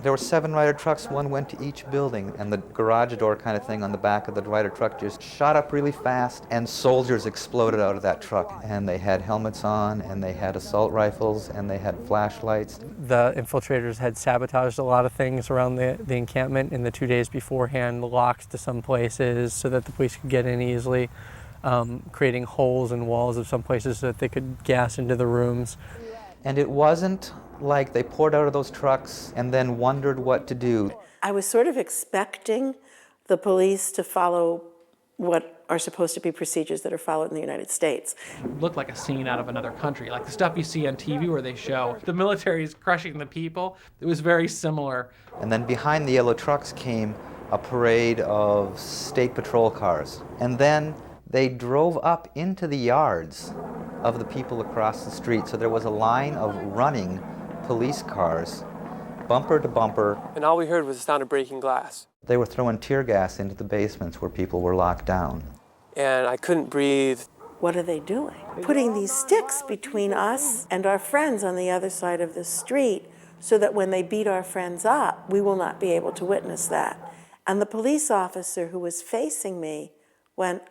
There were 7 Ryder trucks, one went to each building, and the garage door kind of thing on the back of the Ryder truck just shot up really fast, and soldiers exploded out of that truck. And they had helmets on, and they had assault rifles, and they had flashlights. The infiltrators had sabotaged a lot of things around the encampment in the 2 days beforehand, locks to some places so that the police could get in easily, creating holes in walls of some places so that they could gas into the rooms. And it wasn't like they poured out of those trucks and then wondered what to do. I was sort of expecting the police to follow what are supposed to be procedures that are followed in the United States. It looked like a scene out of another country, like the stuff you see on TV where they show the military is crushing the people. It was very similar. And then behind the yellow trucks came a parade of state patrol cars. And then they drove up into the yards of the people across the street. So there was a line of running police cars, bumper to bumper. And all we heard was the sound of breaking glass. They were throwing tear gas into the basements where people were locked down. And I couldn't breathe. What are they doing? Putting these sticks between us and our friends on the other side of the street so that when they beat our friends up, we will not be able to witness that. And the police officer who was facing me went,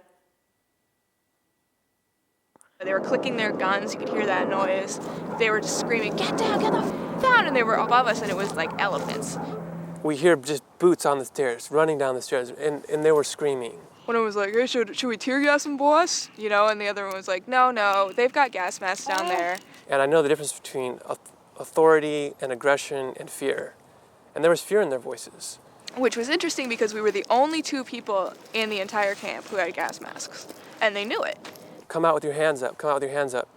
They were clicking their guns, you could hear that noise. They were just screaming, get down, get the f down, and they were above us, and it was like elephants. We hear just boots on the stairs, running down the stairs, and they were screaming. One was like, hey, should we tear gas them, boss? You know, and the other one was like, no, they've got gas masks down there. And I know the difference between authority and aggression and fear. And there was fear in their voices. Which was interesting because we were the only 2 people in the entire camp who had gas masks, and they knew it. Come out with your hands up, come out with your hands up.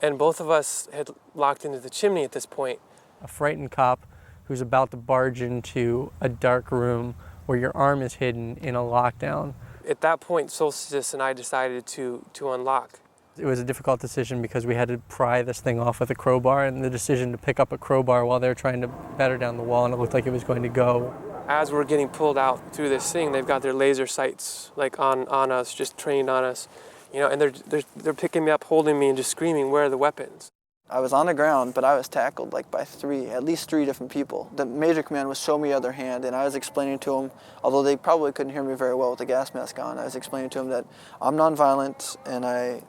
And both of us had locked into the chimney at this point. A frightened cop who's about to barge into a dark room where your arm is hidden in a lockdown. At that point, Solstice and I decided to unlock. It was a difficult decision because we had to pry this thing off with a crowbar, and the decision to pick up a crowbar while they were trying to batter down the wall, and it looked like it was going to go. As we're getting pulled out through this thing, they've got their laser sights like on us, just trained on us. You know, and they're picking me up, holding me, and just screaming, where are the weapons? I was on the ground, but I was tackled like by at least three different people. The major command was show me other hand, and I was explaining to them, although they probably couldn't hear me very well with the gas mask on, I was explaining to them that I'm nonviolent and I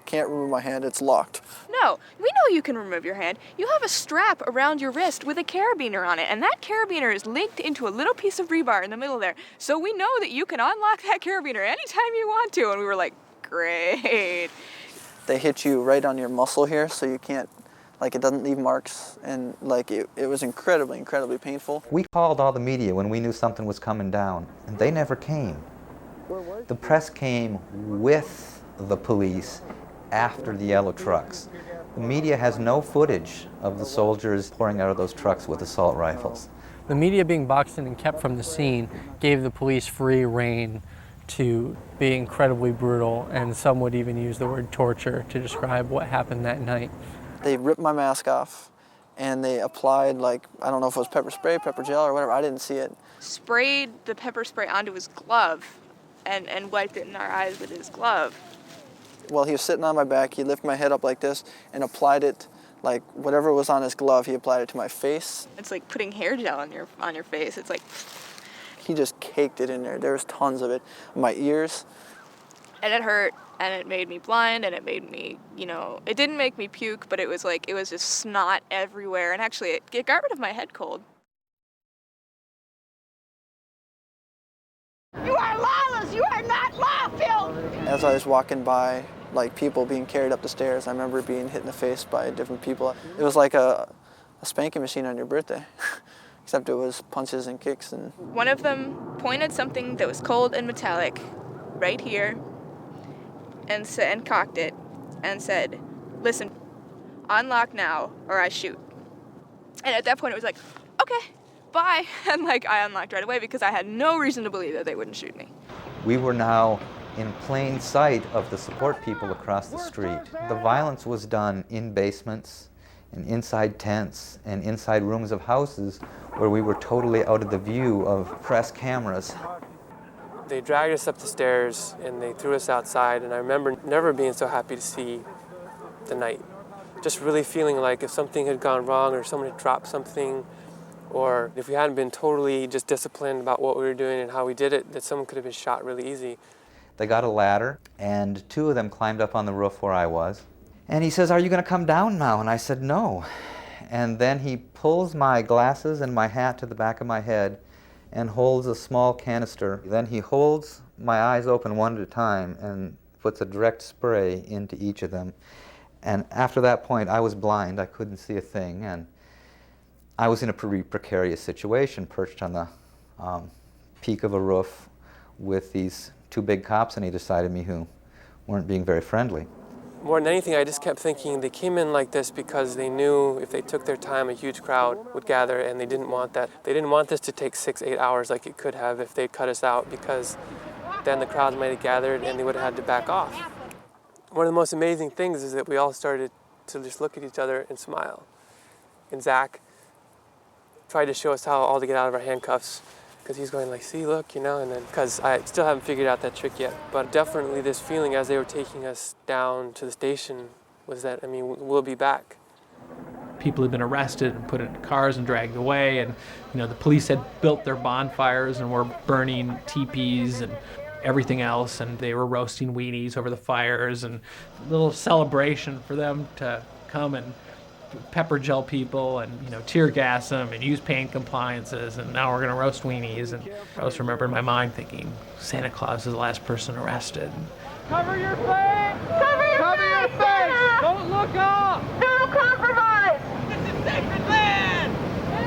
can't remove my hand, it's locked. No, we know you can remove your hand. You have a strap around your wrist with a carabiner on it, and that carabiner is linked into a little piece of rebar in the middle there. So we know that you can unlock that carabiner anytime you want to. And we were like, great. They hit you right on your muscle here, so you can't, like, it doesn't leave marks, and like it was incredibly painful. We called all the media when we knew something was coming down, and they never came. The press came with the police after the yellow trucks. The media has no footage of the soldiers pouring out of those trucks with assault rifles. The media being boxed in and kept from the scene gave the police free rein to be incredibly brutal, and some would even use the word torture to describe what happened that night. They ripped my mask off, and they applied, like, I don't know if it was pepper spray, pepper gel, or whatever, I didn't see it. Sprayed the pepper spray onto his glove and wiped it in our eyes with his glove. Well, he was sitting on my back, he lifted my head up like this and applied it, like whatever was on his glove, he applied it to my face. It's like putting hair gel on your face. It's like... He just caked it in there. There was tons of it. My ears. And it hurt, and it made me blind, and it made me, you know, it didn't make me puke, but it was like, it was just snot everywhere, and actually it got rid of my head cold. You are lawless! You are not law-filled! As I was walking by, like, people being carried up the stairs, I remember being hit in the face by different people. It was like a spanking machine on your birthday. Except it was punches and kicks. And one of them pointed something that was cold and metallic right here and cocked it and said, listen, unlock now or I shoot. And at that point it was like, okay, bye. And like I unlocked right away because I had no reason to believe that they wouldn't shoot me. We were now in plain sight of the support people across the street. The violence was done in basements and inside tents and inside rooms of houses where we were totally out of the view of press cameras. They dragged us up the stairs and they threw us outside, and I remember never being so happy to see the night. Just really feeling like if something had gone wrong or someone had dropped something or if we hadn't been totally just disciplined about what we were doing and how we did it, that someone could have been shot really easy. They got a ladder, and two of them climbed up on the roof where I was. And he says, "Are you going to come down now?" And I said, "No." And then he pulls my glasses and my hat to the back of my head and holds a small canister. Then he holds my eyes open one at a time and puts a direct spray into each of them. And after that point, I was blind. I couldn't see a thing. And I was in a pretty precarious situation, perched on the peak of a roof with these two big cops on either side of me who weren't being very friendly. More than anything, I just kept thinking they came in like this because they knew if they took their time, a huge crowd would gather, and they didn't want that. They didn't want this to take 6-8 hours like it could have if they cut us out, because then the crowds might have gathered and they would have had to back off. One of the most amazing things is that we all started to just look at each other and smile. And Zach tried to show us how all to get out of our handcuffs, because he's going like, "See, look," you know, and then, because I still haven't figured out that trick yet. But definitely this feeling as they were taking us down to the station was that, I mean, we'll be back. People had been arrested and put into cars and dragged away, and the police had built their bonfires and were burning teepees and everything else, and they were roasting weenies over the fires, and a little celebration for them to come and pepper gel people and tear gas them and use paint compliances, and now we're going to roast weenies. And I was remembering in my mind thinking Santa Claus is the last person arrested. Cover your face! Cover your face! Don't look up! No compromise! This is sacred land!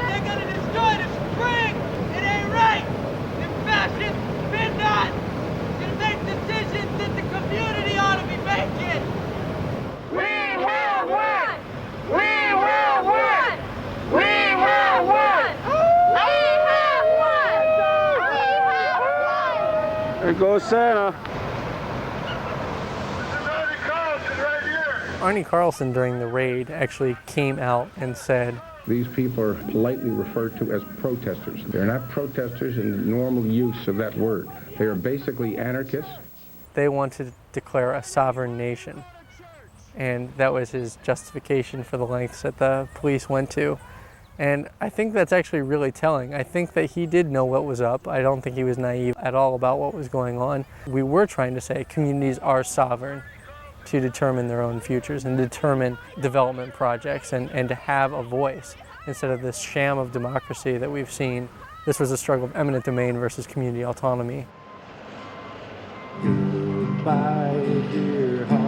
They're gonna destroy the spring! It ain't right! In fashion, been done! Gonna make decisions that the community ought to be making! We will win! We will win! We will win! We have won! We have won! There goes Santa. Arnie Carlson during the raid actually came out and said, "These people are politely referred to as protesters. They're not protesters in the normal use of that word. They are basically anarchists." they wanted to declare a sovereign nation. And that was his justification for the lengths that the police went to. And I think that's actually really telling. I think that he did know what was up. I don't think he was naive at all about what was going on. We were trying to say communities are sovereign to determine their own futures and determine development projects and to have a voice instead of this sham of democracy that we've seen. This was a struggle of eminent domain versus community autonomy. Goodbye, dear house.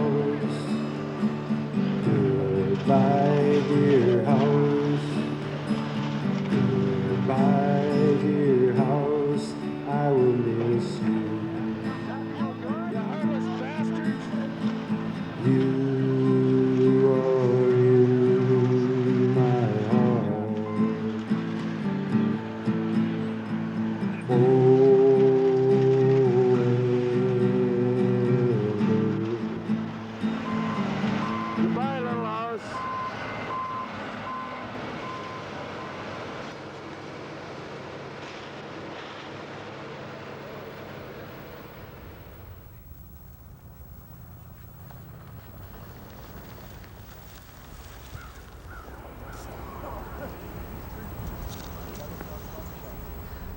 Goodbye, dear house. Goodbye, dear house. I will miss you. You are in my heart. Goodbye, little house.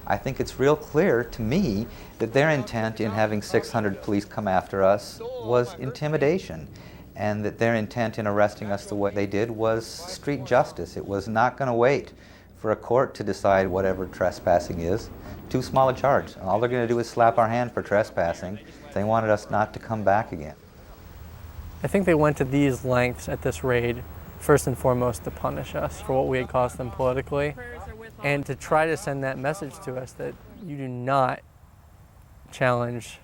I think it's real clear to me that their intent in having 600 police come after us was intimidation, and that their intent in arresting us the way they did was street justice. It was not going to wait for a court to decide whatever trespassing is. Too small a charge. All they're going to do is slap our hand for trespassing. They wanted us not to come back again. I think they went to these lengths at this raid, first and foremost, to punish us for what we had cost them politically, and to try to send that message to us that you do not challenge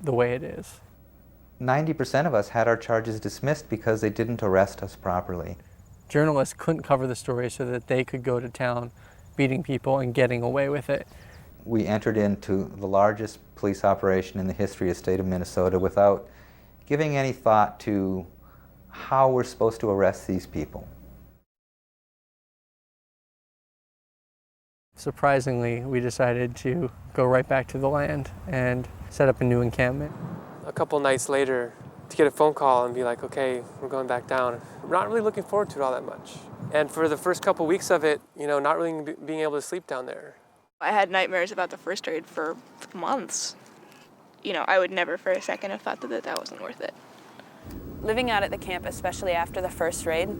the way it is. 90% of us had our charges dismissed because they didn't arrest us properly. Journalists couldn't cover the story so that they could go to town beating people and getting away with it. We entered into the largest police operation in the history of the state of Minnesota without giving any thought to how we're supposed to arrest these people. Surprisingly, we decided to go right back to the land and set up a new encampment. A couple nights later, to get a phone call and be like, okay, we're going back down. I'm not really looking forward to it all that much. And for the first couple weeks of it, you know, not really being able to sleep down there. I had nightmares about the first raid for months. You know, I would never for a second have thought that wasn't worth it. Living out at the camp, especially after the first raid,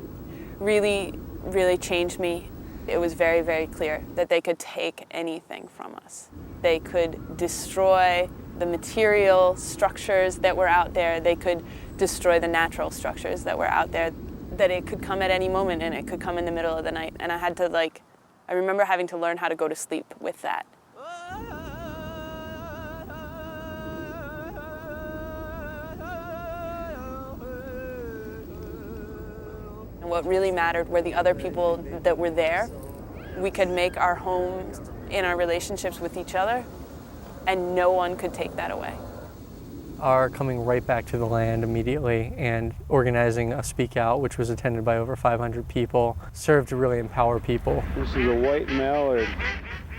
really, really changed me. It was very, very clear that they could take anything from us. They could destroy the material structures that were out there. They could destroy the natural structures that were out there, that it could come at any moment and it could come in the middle of the night. And I had to I remember having to learn how to go to sleep with that. And what really mattered were the other people that were there. We could make our homes in our relationships with each other, and no one could take that away. Our coming right back to the land immediately and organizing a speak out, which was attended by over 500 people, served to really empower people. This is a white mallard.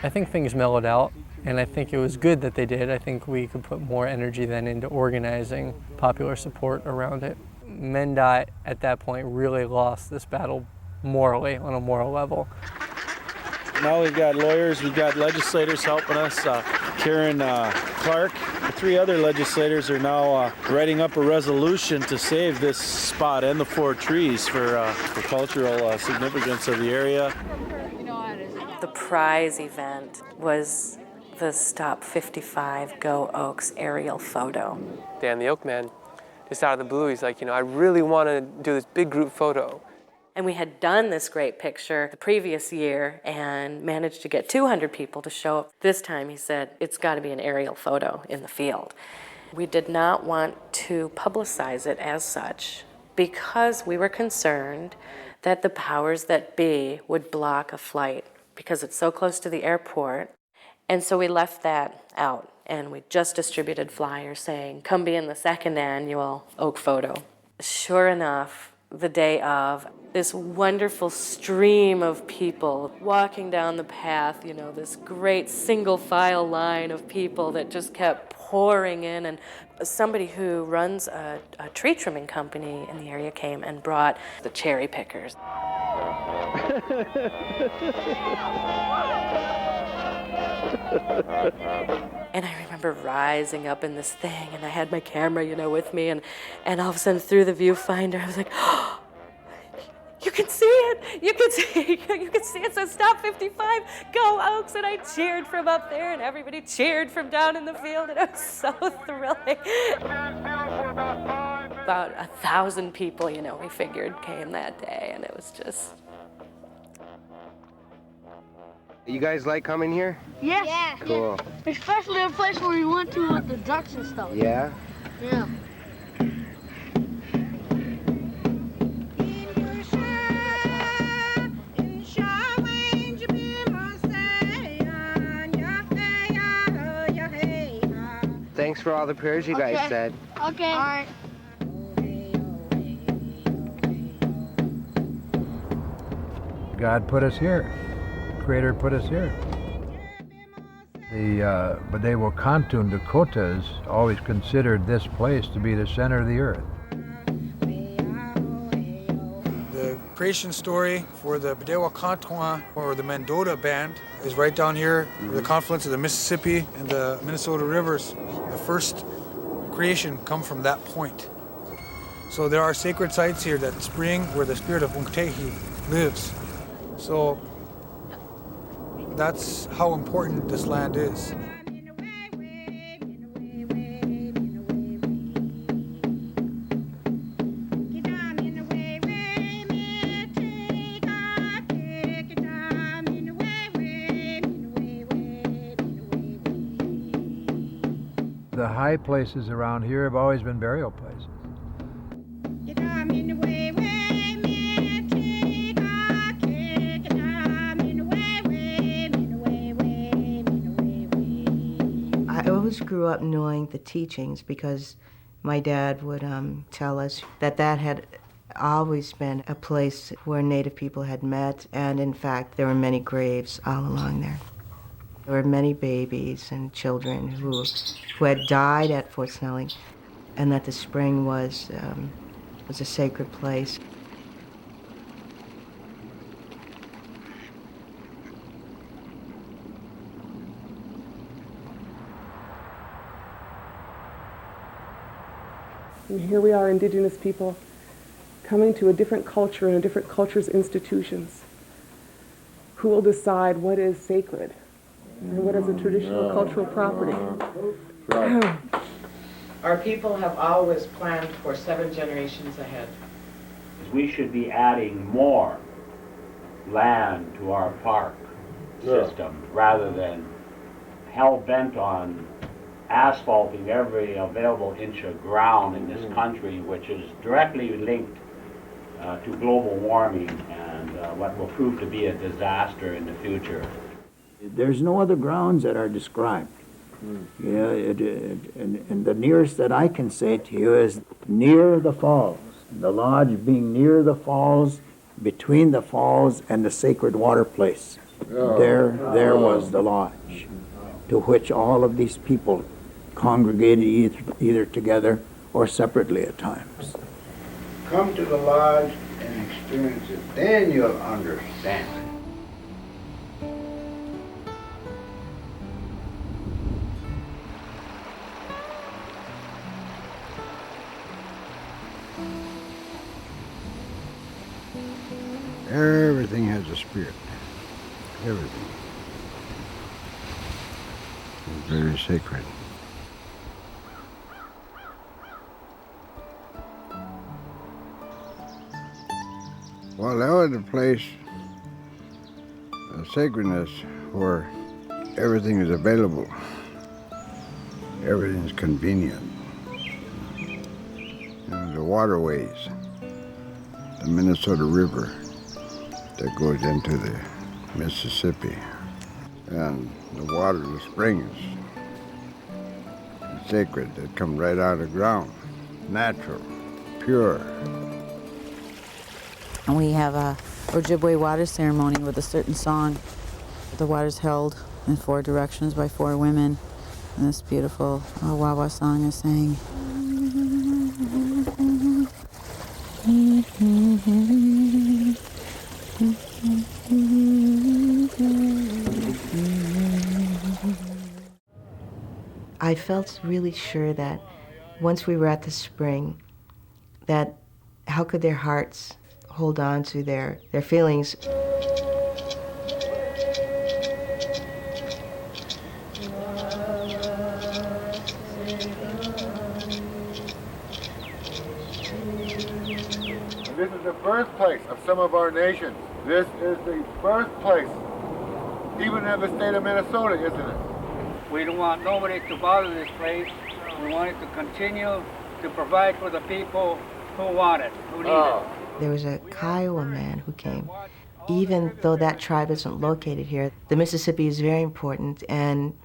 I think things mellowed out, and I think it was good that they did. I think we could put more energy then into organizing popular support around it. MnDOT at that point really lost this battle morally, on a moral level. Now we've got lawyers, we've got legislators helping us. Karen Clark, the 3 other legislators are now writing up a resolution to save this spot and the 4 trees for the cultural significance of the area. The prize event was the Stop 55 Go Oaks aerial photo. Dan the Oak Man, just out of the blue, he's like, you know, I really want to do this big group photo. And we had done this great picture the previous year and managed to get 200 people to show up. This time he said, it's got to be an aerial photo in the field. We did not want to publicize it as such because we were concerned that the powers that be would block a flight because it's so close to the airport. And so we left that out, and we just distributed flyers saying, come be in the 2nd annual Oak Photo. Sure enough, the day of, this wonderful stream of people walking down the path, you know, this great single file line of people that just kept pouring in. And somebody who runs a tree trimming company in the area came and brought the cherry pickers. And I remember rising up in this thing, and I had my camera, you know, with me, and all of a sudden through the viewfinder, I was like, oh, you can see it! You can see it! So Stop 55, Go Oaks! And I cheered from up there, and everybody cheered from down in the field, and it was so thrilling. About 1,000 people, you know, we figured came that day, and it was just... You guys like coming here? Yeah. Yeah. Cool. Especially the place where we went to with the ducks and stuff. Yeah? Yeah. Thanks for all the prayers you guys said. Okay. All right. God put us here. Creator put us here. The Budewa Kantun Dakotas always considered this place to be the center of the earth. The creation story for the Budewa Kantun, or the Mendota Band, is right down here, where the confluence of the Mississippi and the Minnesota rivers. The first creation come from that point. So there are sacred sites here that spring where the spirit of Unktehi lives. So that's how important this land is. The high places around here have always been burial places. I always grew up knowing the teachings because my dad would tell us that had always been a place where Native people had met, and in fact there were many graves all along there. There were many babies and children who had died at Fort Snelling, and that the spring was a sacred place. And here we are, Indigenous people, coming to a different culture and a different culture's institutions. Who will decide what is sacred and what is a traditional cultural property? Our people have always planned for 7 generations ahead. We should be adding more land to our park system rather than hell-bent on asphalting every available inch of ground in this country, which is directly linked to global warming and what will prove to be a disaster in the future. There's no other grounds that are described. Yeah, and the nearest that I can say to you is near the falls. The lodge being near the falls, between the falls and the sacred water place. There was the lodge, to which all of these people congregated either together or separately at times. Come to the lodge and experience it, then you'll understand. Everything has a spirit. Everything. It's very sacred. Well, that was a place of sacredness where everything is available. Everything's convenient. And the waterways, the Minnesota River that goes into the Mississippi, and the water, the springs, sacred, that come right out of the ground, natural, pure. And we have a Ojibwe water ceremony with a certain song. The water's held in 4 directions by 4 women, and this beautiful Wawa song is sang. I felt really sure that once we were at the spring, that how could their hearts hold on to their feelings? This is the birthplace of some of our nations. This is the birthplace, even of the state of Minnesota, isn't it? We don't want nobody to bother this place. We want it to continue to provide for the people who want it, who need it. There was a Kiowa man who came. Even though that tribe isn't located here, the Mississippi is very important, and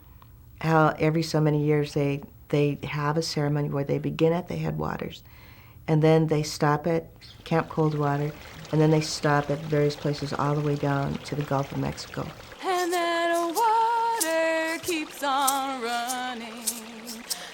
how every so many years they have a ceremony where they begin at the headwaters, and then they stop at Camp Coldwater, and then they stop at various places all the way down to the Gulf of Mexico. And that water keeps on running,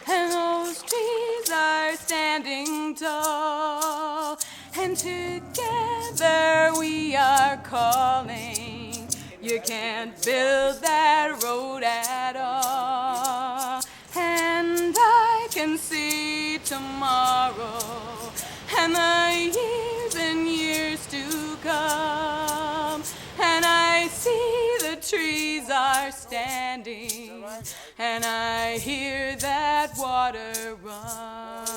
and those trees are standing tall, and together we are calling. You can't build that road at all, and I can see tomorrow and the years and years to come, and I see the trees are standing, and I hear that water run.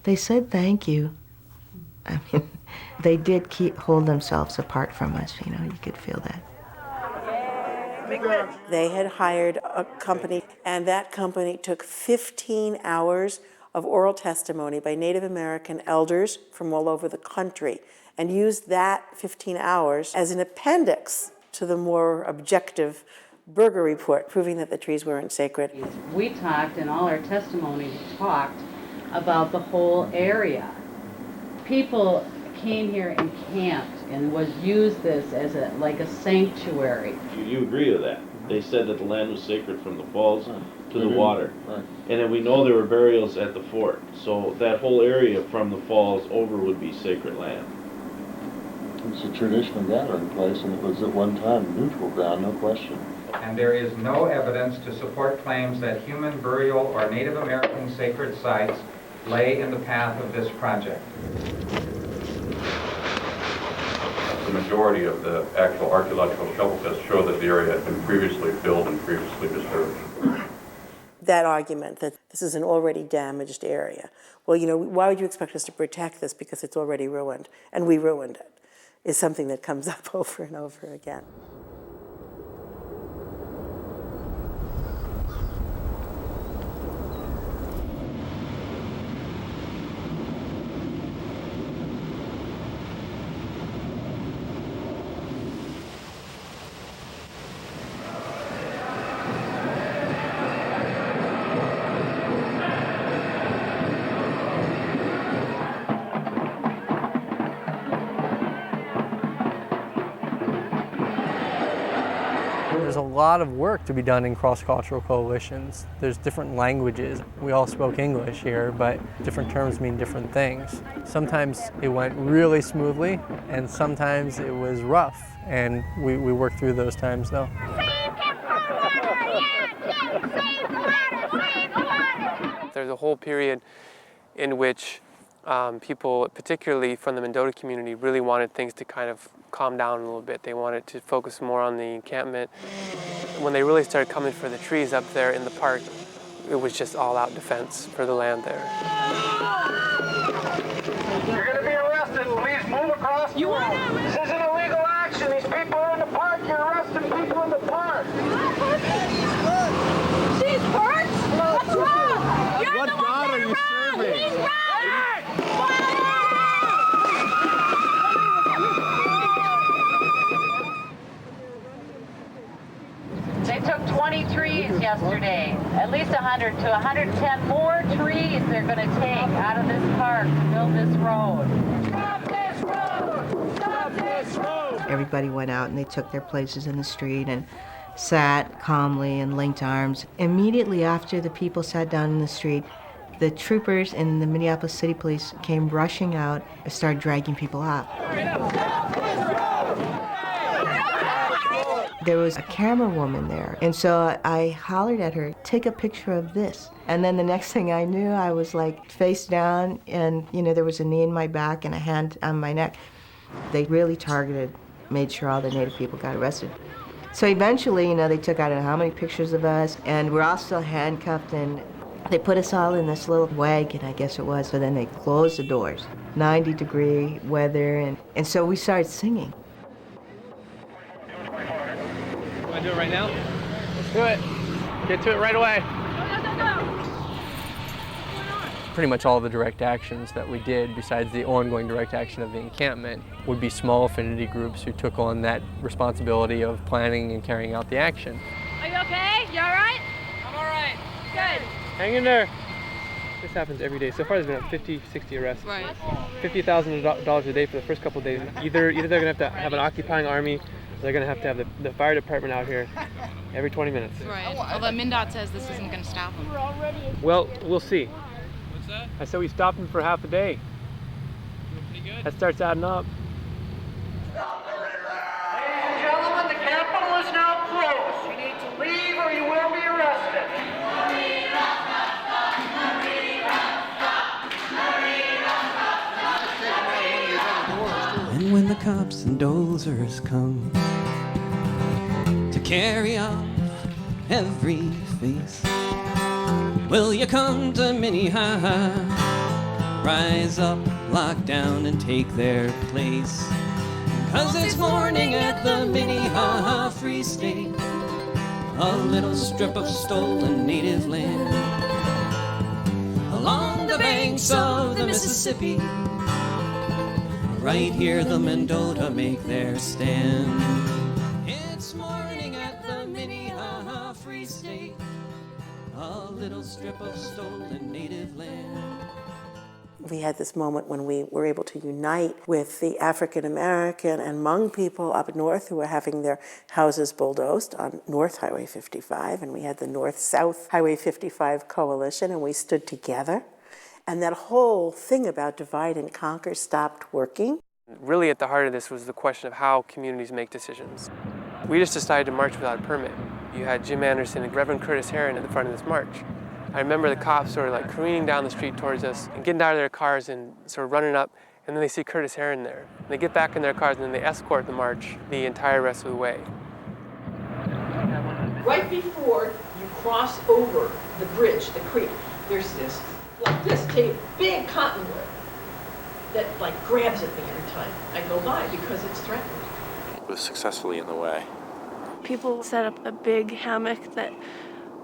They said thank you. I mean, they did hold themselves apart from us, you know, you could feel that. They had hired a company, and that company took 15 hours of oral testimony by Native American elders from all over the country, and used that 15 hours as an appendix to the more objective Berger report, proving that the trees weren't sacred. We talked, in all our testimony, we talked about the whole area. People came here and camped and used this as like a sanctuary. You agree with that? They said that the land was sacred from the falls to the water. Right. And then we know there were burials at the fort. So that whole area from the falls over would be sacred land. It's a traditional gathering place, and it was at one time neutral ground, no question. and there is no evidence to support claims that human burial or Native American sacred sites lay in the path of this project. The majority of the actual archaeological shovel pits show that the area had been previously filled and previously disturbed. That argument that this is an already damaged area. Well, you know, why would you expect us to protect this because it's already ruined, and we ruined it, is something that comes up over and over again. There's a lot of work to be done in cross-cultural coalitions. There's different languages. We all spoke English here, but different terms mean different things. Sometimes it went really smoothly, and sometimes it was rough, and we worked through those times though. There's a whole period in which people, particularly from the Mendota community, really wanted things to kind of calm down a little bit. They wanted to focus more on the encampment. When they really started coming for the trees up there in the park, it was just all-out defense for the land there. You're going to be arrested. Please move across the road. This isn't illegal action. These people are in the park. You're arresting people in the park. She's hurt? What's wrong? You're What the one God are you serving? He's wrong! They took 20 trees yesterday, at least 100 to 110 more trees they're going to take out of this park to build this road. Stop this road! Stop this road! Everybody went out and they took their places in the street and sat calmly and linked arms. Immediately after the people sat down in the street, the troopers in the Minneapolis City Police came rushing out and started dragging people out. There was a camera woman there, and so I hollered at her, "Take a picture of this." And then the next thing I knew, I was like face down, and you know, there was a knee in my back and a hand on my neck. They really targeted, made sure all the Native people got arrested. So eventually, you know, they took I don't know how many pictures of us, and we're all still handcuffed, and they put us all in this little wagon, I guess it was, so then they closed the doors. 90-degree weather, and so we started singing. Want to do it right now? Let's do it. Get to it right away. Pretty much all the direct actions that we did, besides the ongoing direct action of the encampment, would be small affinity groups who took on that responsibility of planning and carrying out the action. Are you okay? You all right? I'm all right. Good. Hang in there. This happens every day. So far, there's been 50, 60 arrests. Right. $50,000 a day for the first couple of days. Either they're going to have an occupying army, or they're going to have the fire department out here every 20 minutes. Right. Although MnDOT says this isn't going to stop them. Well, we'll see. What's that? I said we stopped them for half a day. Pretty good. That starts adding up. Ladies and gentlemen, the Capitol is now closed. You need to leave or you will be arrested. And when the cops and dozers come to carry off every face, will you come to Minnehaha? Rise up, lock down, and take their place. 'Cause it's morning at the Minnehaha Free State, a little strip of stolen native land along the banks of the Mississippi. Right here the Mendota make their stand. It's morning at the Minnehaha Free State, a little strip of stolen native land. We had this moment when we were able to unite with the African American and Hmong people up north who were having their houses bulldozed on North Highway 55, and we had the North-South Highway 55 coalition, and we stood together. And that whole thing about divide and conquer stopped working. Really at the heart of this was the question of how communities make decisions. We just decided to march without a permit. You had Jim Anderson and Reverend Curtis Heron at the front of this march. I remember the cops sort of like careening down the street towards us and getting out of their cars and sort of running up, and then they see Curtis Heron there. And they get back in their cars and then they escort the march the entire rest of the way. Right before you cross over the bridge, the creek, there's this, like this big cottonwood that like grabs at me every time I go by because it's threatened. It was successfully in the way. People set up a big hammock that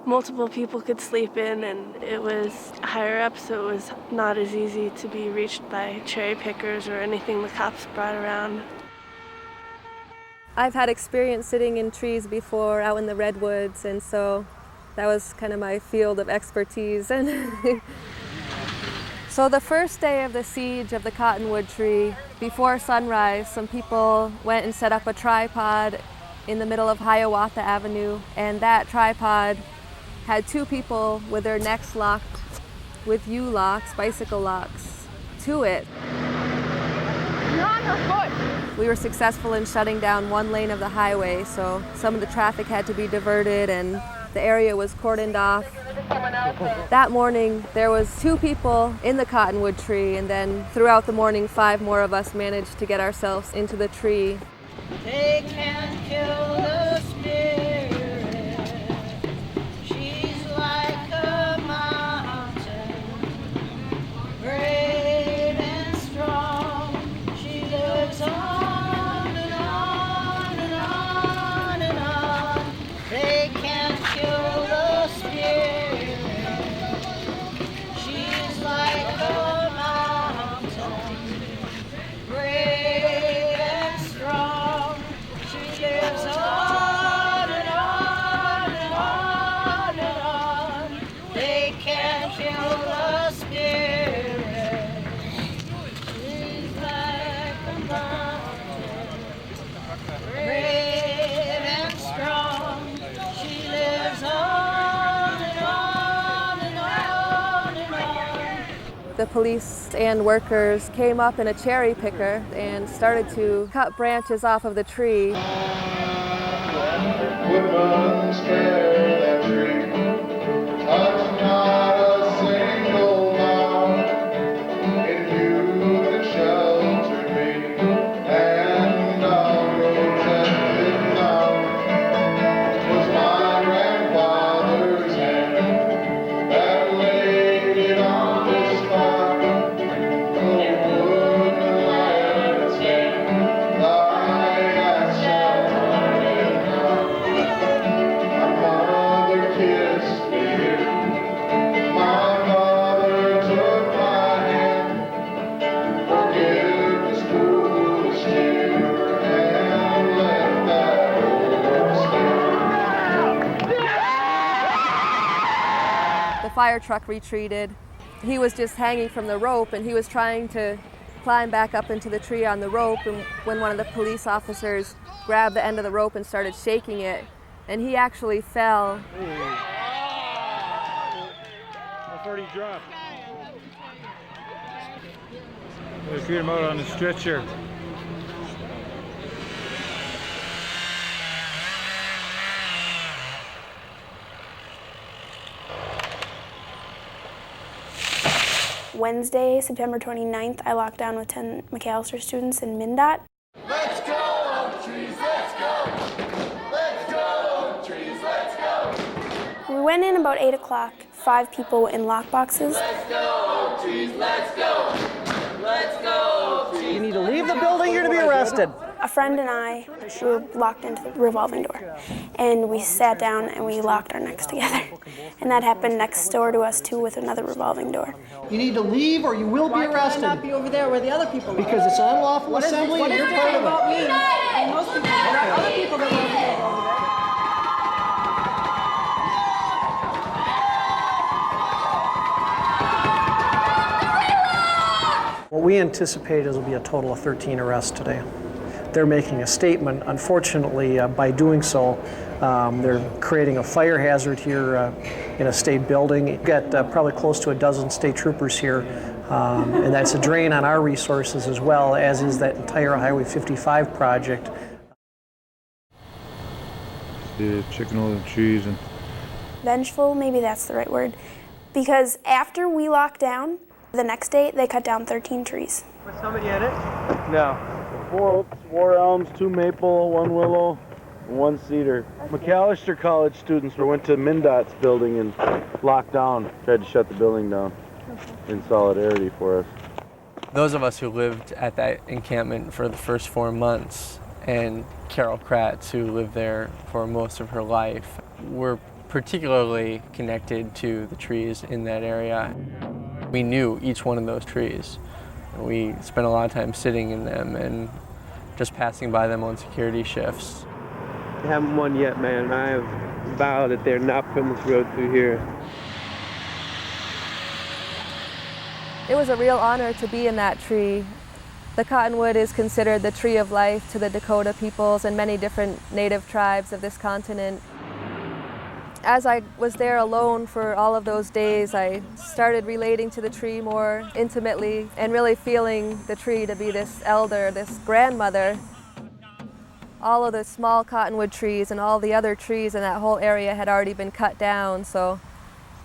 multiple people could sleep in, and it was higher up, so it was not as easy to be reached by cherry pickers or anything the cops brought around. I've had experience sitting in trees before out in the redwoods, and so that was kind of my field of expertise. So the first day of the siege of the cottonwood tree, before sunrise, some people went and set up a tripod in the middle of Hiawatha Avenue, and that tripod had two people with their necks locked with U-locks, bicycle locks, to it. You're on her foot! We were successful in shutting down one lane of the highway, so some of the traffic had to be diverted and the area was cordoned off. That morning, there was 2 people in the cottonwood tree, and then throughout the morning, 5 more of us managed to get ourselves into the tree. They can't kill the spirit. She's like a mountain, brave and strong. She lives on and on and on and on. They can't kill the spirit. She's like a mountain, brave and strong. She lives on and on and on and on. They can't kill the spirit. She's like a mountain, brave and strong. She lives on and on and on and on. The police and workers came up in a cherry picker and started to cut branches off of the tree. Woodman's care that tree, touch not a single bough. It knew that sheltered me, and I'll protect it now. 'Twas my grandfather's hand that laid it on this spot. Oh, woodman, let it stand, thy ass shall find it now. My mother kissed me here, my mother took my hand. Forgiveness, foolish tear, and let that old stand. The fire truck retreated. He was just hanging from the rope, and he was trying to climb back up into the tree on the rope, and when one of the police officers grabbed the end of the rope and started shaking it, and he actually fell. I've already dropped. Let's get him out on the stretcher. Wednesday, September 29th, I locked down with 10 McAllister students in MnDOT. Let's go, trees, let's go. Let's go, trees, let's go. We went in about 8 o'clock, 5 people in lockboxes. Let's go, trees, let's go. Let's go, trees. You need to leave the building, you're going to be arrested. A friend and I, we were locked into the revolving door. And we sat down and we locked our necks together. And that happened next door to us too with another revolving door. You need to leave or you will be arrested. Why can't I not be over there where the other people are? Because it's an unlawful assembly and you're part of it. About me and most people, there are other people that want to go over there. What we anticipate is will be a total of 13 arrests today. They're making a statement. Unfortunately, by doing so, they're creating a fire hazard here in a state building. You've got probably close to a dozen state troopers here, and that's a drain on our resources as well, as is that entire Highway 55 project. checking all the trees and. Vengeful, maybe that's the right word. Because after we locked down, the next day they cut down 13 trees. Was somebody in it? No. 4 oaks, 4 elms, 2 maple, 1 willow, and 1 cedar. McAllister College students went to MnDOT's building and locked down, tried to shut the building down in solidarity for us. Those of us who lived at that encampment for the first 4 months, and Carol Kratz, who lived there for most of her life, were particularly connected to the trees in that area. We knew each one of those trees. We spent a lot of time sitting in them and just passing by them on security shifts. I haven't won yet, man. I have vowed that they're not putting this road through here. It was a real honor to be in that tree. The cottonwood is considered the tree of life to the Dakota peoples and many different native tribes of this continent. As I was there alone for all of those days, I started relating to the tree more intimately and really feeling the tree to be this elder, this grandmother. All of the small cottonwood trees and all the other trees in that whole area had already been cut down, so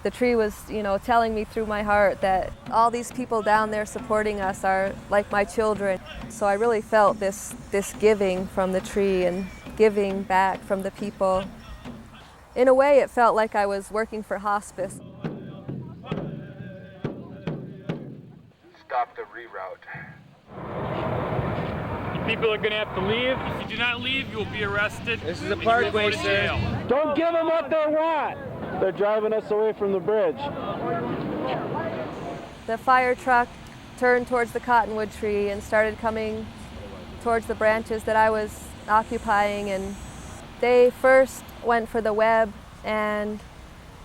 the tree was, telling me through my heart that all these people down there supporting us are like my children. So I really felt this giving from the tree and giving back from the people. In a way, it felt like I was working for hospice. Stop the reroute. People are going to have to leave. If you do not leave, you will be arrested. This is a parkway, sir. Don't give them what they want! They're driving us away from the bridge. The fire truck turned towards the cottonwood tree and started coming towards the branches that I was occupying, and they first went for the web, and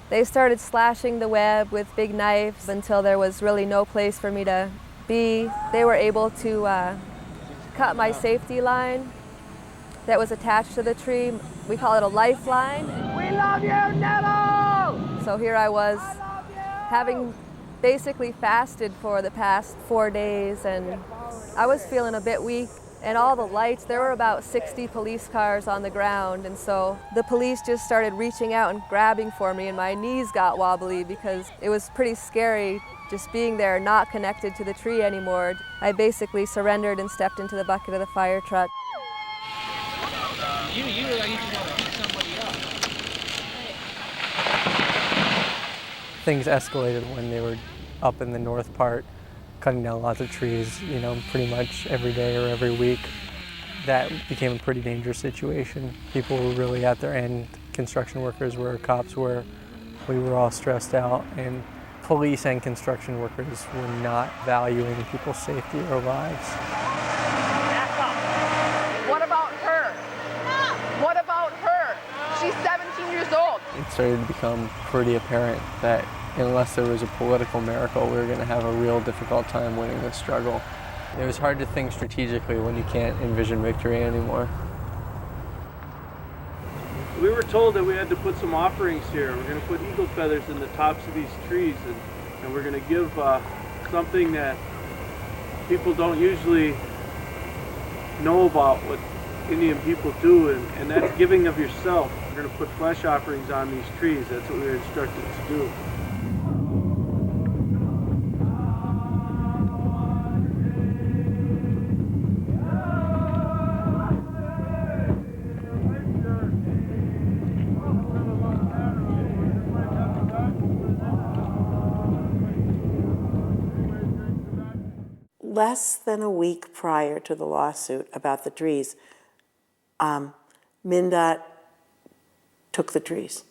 they started slashing the web with big knives until there was really no place for me to be. They were able to cut my safety line that was attached to the tree. We call it a lifeline. We love you, Neville! So here I was, having basically fasted for the past 4 days, and I was feeling a bit weak. And all the lights, there were about 60 police cars on the ground, and so the police just started reaching out and grabbing for me, and my knees got wobbly because it was pretty scary just being there, not connected to the tree anymore. I basically surrendered and stepped into the bucket of the fire truck. You were like, you want to beat somebody up. Things escalated when they were up in the north part, cutting down lots of trees, pretty much every day or every week. That became a pretty dangerous situation. People were really at their end. Construction workers were, cops were. We were all stressed out, and police and construction workers were not valuing people's safety or lives. What about her? What about her? She's 17 years old. It started to become pretty apparent that unless there was a political miracle, we were going to have a real difficult time winning this struggle. It was hard to think strategically when you can't envision victory anymore. We were told that we had to put some offerings here. We're going to put eagle feathers in the tops of these trees, and we're going to give something that people don't usually know about what Indian people do, and that's giving of yourself. We're going to put flesh offerings on these trees. That's what we were instructed to do. Less than a week prior to the lawsuit about the trees, MnDOT took the trees.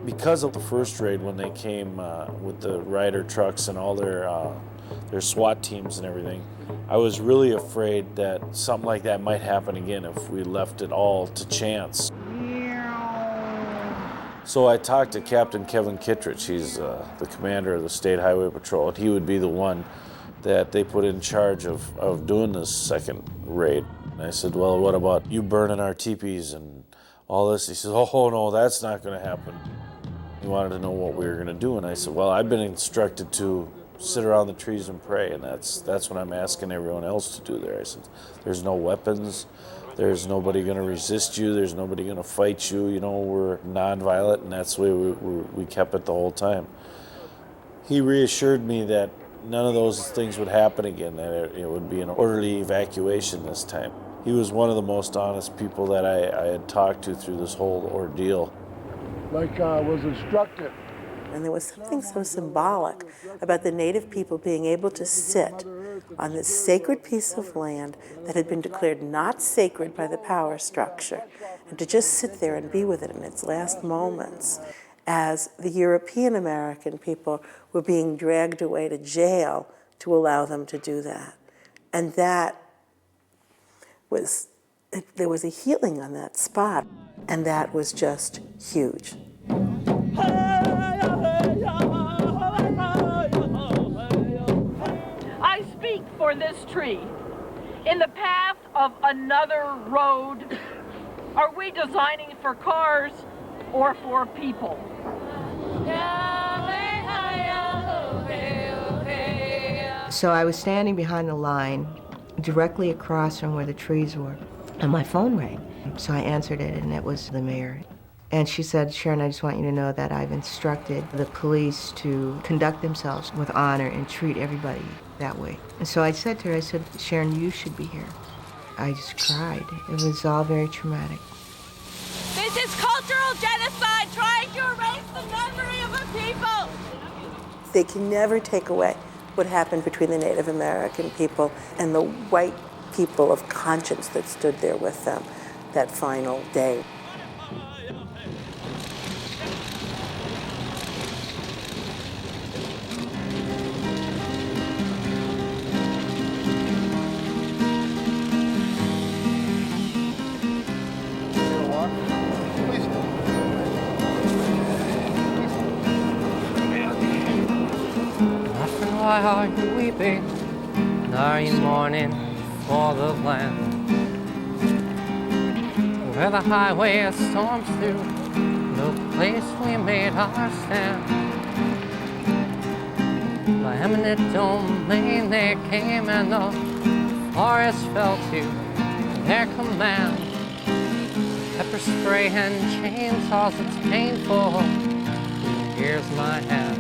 Because of the first raid, when they came with the rider trucks and all their SWAT teams and everything, I was really afraid that something like that might happen again if we left it all to chance. So I talked to Captain Kevin Kittredge. He's the commander of the State Highway Patrol, and he would be the one that they put in charge of doing this second raid. And I said, well, what about you burning our teepees and all this? He said, oh, no, that's not going to happen. He wanted to know what we were going to do, and I said, well, I've been instructed to sit around the trees and pray, and that's what I'm asking everyone else to do there. I said, there's no weapons, there's nobody going to resist you, there's nobody going to fight you, we're nonviolent, and that's the way we kept it the whole time. He reassured me that none of those things would happen again, that it would be an orderly evacuation this time. He was one of the most honest people that I had talked to through this whole ordeal. Like was instructed. And there was something so symbolic about the Native people being able to sit on this sacred piece of land that had been declared not sacred by the power structure, and to just sit there and be with it in its last moments as the European American people were being dragged away to jail to allow them to do that. And that was, there was a healing on that spot, and that was just huge. I speak for this tree. In the path of another road, are we designing for cars or for people? So I was standing behind the line, directly across from where the trees were, and my phone rang. So I answered it, and it was the mayor. And she said, Sharon, I just want you to know that I've instructed the police to conduct themselves with honor and treat everybody that way. And so I said to her, I said, Sharon, you should be here. I just cried. It was all very traumatic. This is cultural genocide, trying to erase the memory of a people. They can never take away what happened between the Native American people and the white people of conscience that stood there with them that final day. Why are you weeping? Are you mourning for the land where the highway storms through, the place we made our stand? By eminent domain they came, and the forest fell to their command. Pepper spray and chainsaws, it's painful. Here's my hand.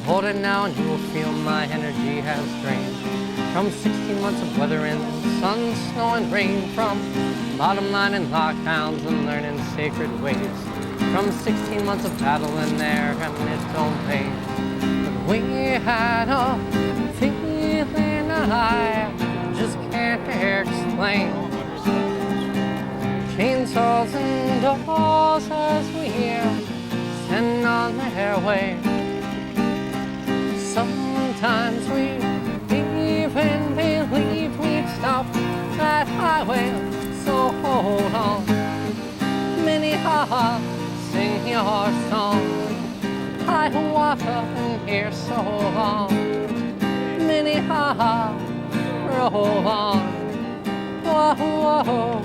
Hold it now and you will feel my energy has drained from 16 months of weather and sun, snow and rain, from bottom line and lockdowns and learning sacred ways, from 16 months of battle in there and its own pain. But we had a feeling I just can't explain. Chainsaws and dolls as we send on their way. Sometimes we even believe we'd stop that highway, so hold on. Minnie, ha-ha, sing your song. I walk up in here so long. Minnie, ha-ha, roll on. Whoa, whoa.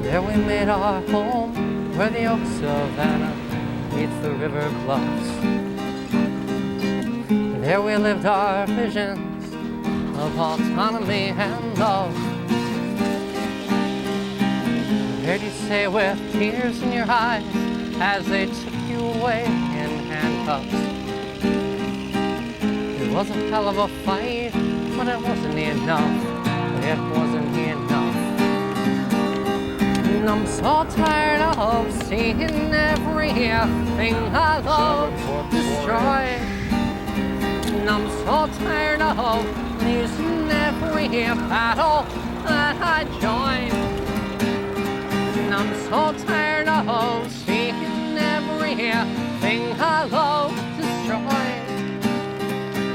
There we made our home, where the oak savanna meets the river bluffs. There we lived our visions of autonomy and love. There you say with tears in your eyes as they took you away in handcuffs. It was a hell of a fight, but it wasn't enough. It wasn't enough. And I'm so tired of seeing everything I love destroyed. And I'm so tired of losing every battle that I joined. And I'm so tired of seeing everything I love destroyed.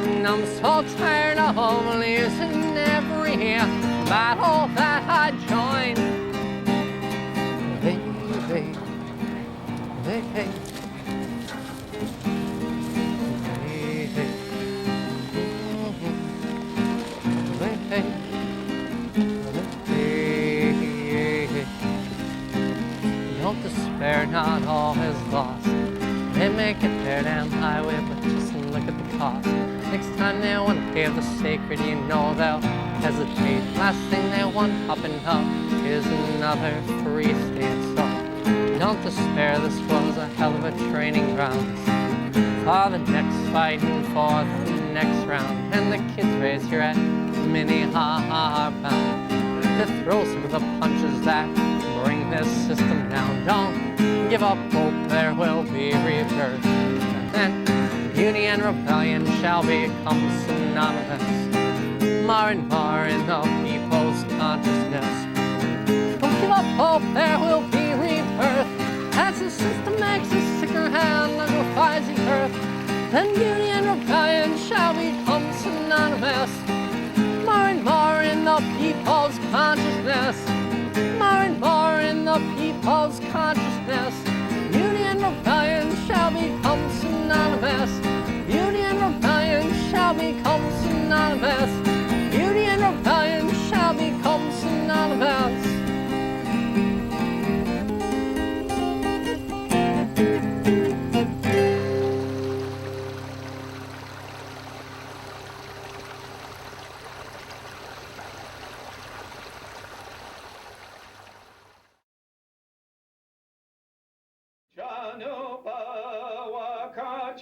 And I'm so tired of losing every battle that I joined. Hey, hey, hey, hey. Don't despair, not all is lost. They make a fair damn highway, but just look at the cost. Next time they want to pave the sacred, you know they'll hesitate. Last thing they want popping up is another free state. So don't despair, this was a hell of a training ground for the next fighting for the next round. And the kids raise your at mini ha bound to throw some of the punches that bring this system down. Don't give up hope, there will be rebirth. And beauty and rebellion shall become synonymous, more and more in the people's consciousness. Don't give up hope, there will be rebirth. As the system makes a sicker hand and defies the earth, then beauty and rebellion shall become synonymous, more and more in the people's consciousness, more and more in the people's consciousness. Beauty and rebellion shall become synonymous, beauty and rebellion shall become synonymous, beauty and rebellion shall become synonymous. Chanupa waka